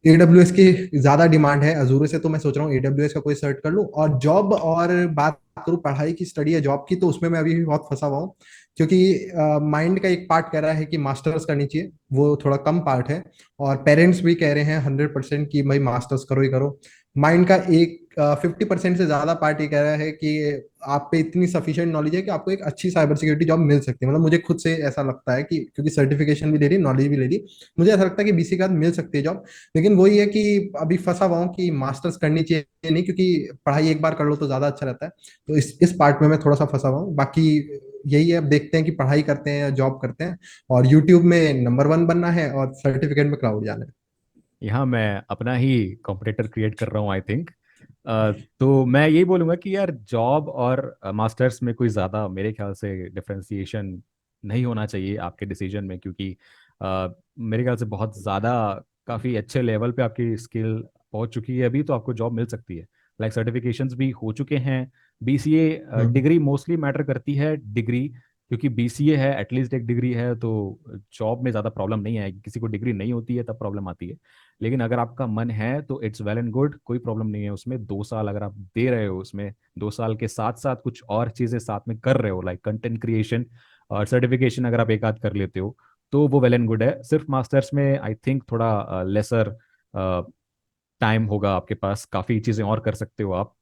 S2: AWS की ज्यादा डिमांड है अजूरे से, तो मैं सोच रहा हूँ AWS का कोई सर्च कर लूँ। और जॉब और बात करूँ पढ़ाई की, स्टडी है जॉब की, तो उसमें मैं अभी भी बहुत फंसा हुआ हूँ, क्योंकि माइंड का एक पार्ट कह रहा है कि मास्टर्स करनी चाहिए, वो थोड़ा कम पार्ट है। और पेरेंट्स भी कह रहे हैं 100% कि भाई मास्टर्स करो ही करो। माइंड का एक 50% से ज्यादा पार्ट ये कह रहा है कि आप पे इतनी सफिशिएंट नॉलेज है कि आपको एक अच्छी साइबर सिक्योरिटी जॉब मिल सकती है। मतलब मुझे खुद से ऐसा लगता है कि क्योंकि सर्टिफिकेशन भी ले रही, नॉलेज भी ले रही, मुझे ऐसा लगता है कि BC के बाद मिल सकती है जॉब। लेकिन वही है कि अभी फंसा हुआ हूँ कि मास्टर्स करनी चाहिए नहीं, क्योंकि पढ़ाई एक बार कर लो तो ज्यादा अच्छा रहता है। तो इस पार्ट में मैं थोड़ा सा फंसा हुआ हूँ। बाकी यही है, अब देखते हैं कि पढ़ाई करते हैं या जॉब करते हैं, और यूट्यूब में नंबर 1 बनना है और सर्टिफिकेट में क्लाउड जाना है।
S3: यहाँ मैं अपना ही कॉम्पिटिटर क्रिएट कर रहा हूँ आई थिंक। तो मैं यही बोलूँगा कि यार जॉब और मास्टर्स में कोई ज़्यादा मेरे ख्याल से डिफरेंशिएशन नहीं होना चाहिए आपके डिसीजन में, क्योंकि मेरे ख्याल से बहुत ज़्यादा काफ़ी अच्छे लेवल पे आपकी स्किल पहुंच चुकी है अभी, तो आपको जॉब मिल सकती है। लाइक सर्टिफिकेशंस भी हो चुके हैं। BCA
S2: हम्म।
S3: डिग्री मोस्टली मैटर करती है, डिग्री, क्योंकि BCA है एटलीस्ट एक डिग्री है, तो जॉब में ज़्यादा प्रॉब्लम नहीं आएगी। किसी को डिग्री नहीं होती है तब प्रॉब्लम आती है। लेकिन अगर आपका मन है तो इट्स वेल एंड गुड, कोई प्रॉब्लम नहीं है उसमें। 2 साल अगर आप दे रहे हो उसमें, 2 साल के साथ साथ कुछ और चीज़ें साथ में कर रहे हो, लाइक कंटेंट क्रिएशन और सर्टिफिकेशन अगर आप एक आध कर लेते हो, तो वो वेल एंड गुड है। सिर्फ मास्टर्स में आई थिंक थोड़ा लेसर टाइम होगा आपके पास, काफ़ी चीज़ें और कर सकते हो आप।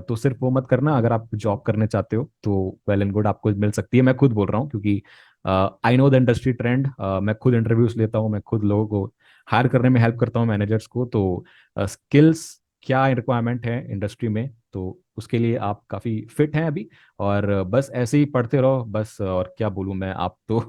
S3: तो सिर्फ वो मत करना। अगर आप जॉब करने चाहते हो तो वेल एंड गुड, आपको मिल सकती है। मैं खुद बोल रहा हूँ क्योंकि I know the industry trend. मैं खुद इंटरव्यूज लेता हूँ, मैं खुद लोगों को हायर करने में हेल्प करता हूँ, मैनेजर्स को। तो स्किल्स क्या रिक्वायरमेंट है इंडस्ट्री में, तो उसके लिए आप काफ़ी फिट हैं अभी। और बस ऐसे ही पढ़ते रहो बस। और क्या बोलूँ मैं, आप तो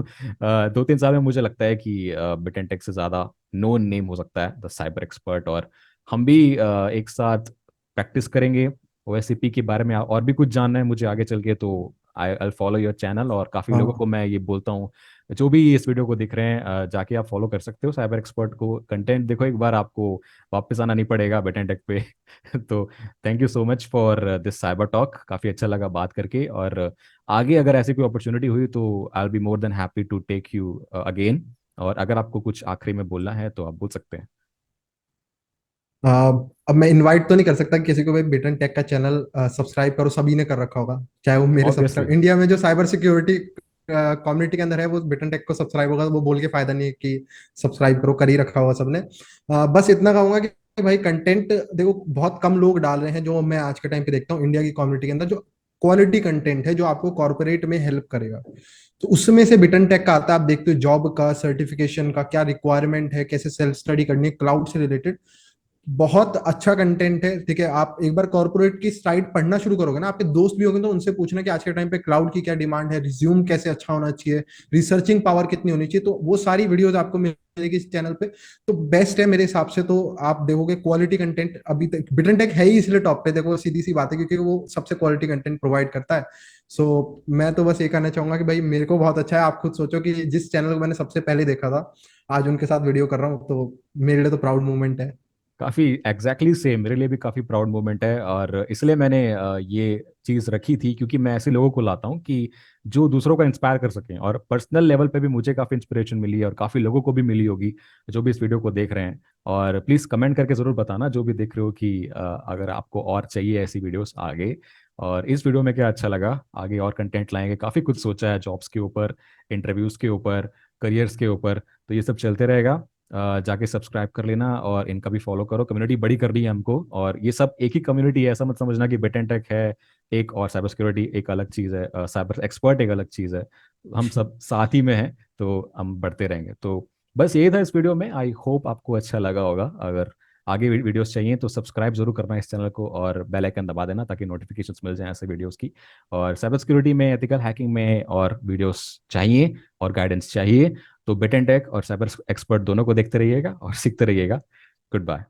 S3: 2 3 साल में मुझे लगता है कि बिटेन टेक से ज़्यादा नोन नेम हो सकता है द साइबर एक्सपर्ट। और हम भी एक साथ प्रैक्टिस करेंगे OSCP के बारे में। और भी कुछ जानना है मुझे आगे चल के, तो आई फॉलो योर चैनल। और काफ़ी लोगों को
S2: हाँ।
S3: मैं ये बोलता हूँ जो भी इस वीडियो को दिख रहे हैं, जाके आप फॉलो कर सकते हो साइबर एक्सपर्ट को। कंटेंट देखो एक बार, आपको वापस आना नहीं पड़ेगा बेटेन टेक पे। तो thank you so much for this cyber talk, काफ़ी अच्छा लगा बात करके। और आगे अगर ऐसी कोई अपॉर्चुनिटी हुई तो I will be more than happy to take you again. और अगर आपको कुछ आखिरी में बोलना है तो आप बोल सकते हैं।
S2: अ, अब मैं इनवाइट तो नहीं कर सकता किसी को, भाई बिटन टेक का चैनल सब्सक्राइब करो, सभी ने कर रखा होगा, चाहे वो मेरे
S3: ऑब्वियसली।
S2: सब्सक्राइब, इंडिया में जो साइबर सिक्योरिटी कम्युनिटी के अंदर है वो बिटन टेक को सब्सक्राइब होगा, तो वो बोल के फायदा नहीं है कि सब्सक्राइब करो, कर ही रखा होगा सबने। बस इतना कहूंगा कि भाई कंटेंट देखो, बहुत कम लोग डाल रहे हैं जो मैं आज के टाइम पे देखता हूँ इंडिया की कम्युनिटी के अंदर, जो क्वालिटी कंटेंट है जो आपको कॉर्पोरेट में हेल्प करेगा। तो उसमें से बिटन टेक का आता है। आप देखते हो जॉब का, सर्टिफिकेशन का क्या रिक्वायरमेंट है, कैसे सेल्फ स्टडी करनी है क्लाउड से रिलेटेड, बहुत अच्छा कंटेंट है, ठीक है। आप एक बार कॉर्पोरेट की साइट पढ़ना शुरू करोगे ना, आपके दोस्त भी होंगे तो उनसे पूछना कि आज के टाइम पे क्लाउड की क्या डिमांड है, रिज्यूम कैसे अच्छा होना चाहिए, रिसर्चिंग पावर कितनी होनी चाहिए, तो वो सारी वीडियोस आपको मिलेगी इस चैनल पे। तो बेस्ट है मेरे हिसाब से। तो आप देखोगे क्वालिटी कंटेंट, अभी तक बिटन टेक है ही इसलिए टॉप पे, देखो सीधी सी बात है, क्योंकि वो सबसे क्वालिटी कंटेंट प्रोवाइड करता है। सो मैं तो बस ये कहना चाहूंगा कि भाई मेरे को बहुत अच्छा है। आप खुद सोचो कि जिस चैनल को मैंने सबसे पहले देखा था, आज उनके साथ वीडियो कर रहा हूँ, तो मेरे लिए तो प्राउड मूवमेंट है।
S3: काफ़ी एग्जैक्टली सेम मेरे लिए भी काफ़ी प्राउड मोमेंट है, और इसलिए मैंने ये चीज़ रखी थी क्योंकि मैं ऐसे लोगों को लाता हूँ कि जो दूसरों को इंस्पायर कर सकें, और पर्सनल लेवल पे भी मुझे काफ़ी इंस्पिरेशन मिली है और काफ़ी लोगों को भी मिली होगी जो भी इस वीडियो को देख रहे हैं। और प्लीज़ कमेंट करके ज़रूर बताना जो भी देख रहे हो कि अगर आपको और चाहिए ऐसी वीडियोस आगे, और इस वीडियो में क्या अच्छा लगा, आगे और कंटेंट लाएंगे। काफ़ी कुछ सोचा है जॉब्स के ऊपर, इंटरव्यूज़ के ऊपर, करियर्स के ऊपर, तो ये सब चलते रहेगा। जाके सब्सक्राइब कर लेना और इनका भी फॉलो करो। कम्युनिटी बड़ी करनी है हमको, और ये सब एक ही कम्युनिटी है, ऐसा मत समझना कि बिट एंड टेक है एक और साइबर सिक्योरिटी एक अलग चीज़ है, साइबर एक्सपर्ट एक अलग चीज़ है। हम सब साथ ही में हैं, तो हम बढ़ते रहेंगे। तो बस यही था इस वीडियो में। आई होप आपको अच्छा लगा होगा। अगर आगे वीडियोस चाहिए तो सब्सक्राइब जरूर करना इस चैनल को, और बेल आइकन दबा देना ताकि नोटिफिकेशंस मिल जाएं ऐसे वीडियोस की। और साइबर सिक्योरिटी में, एथिकल हैकिंग में और वीडियोस चाहिए और गाइडेंस चाहिए तो बिट एंड टेक और साइबर एक्सपर्ट दोनों को देखते रहिएगा और सीखते रहिएगा। Good bye.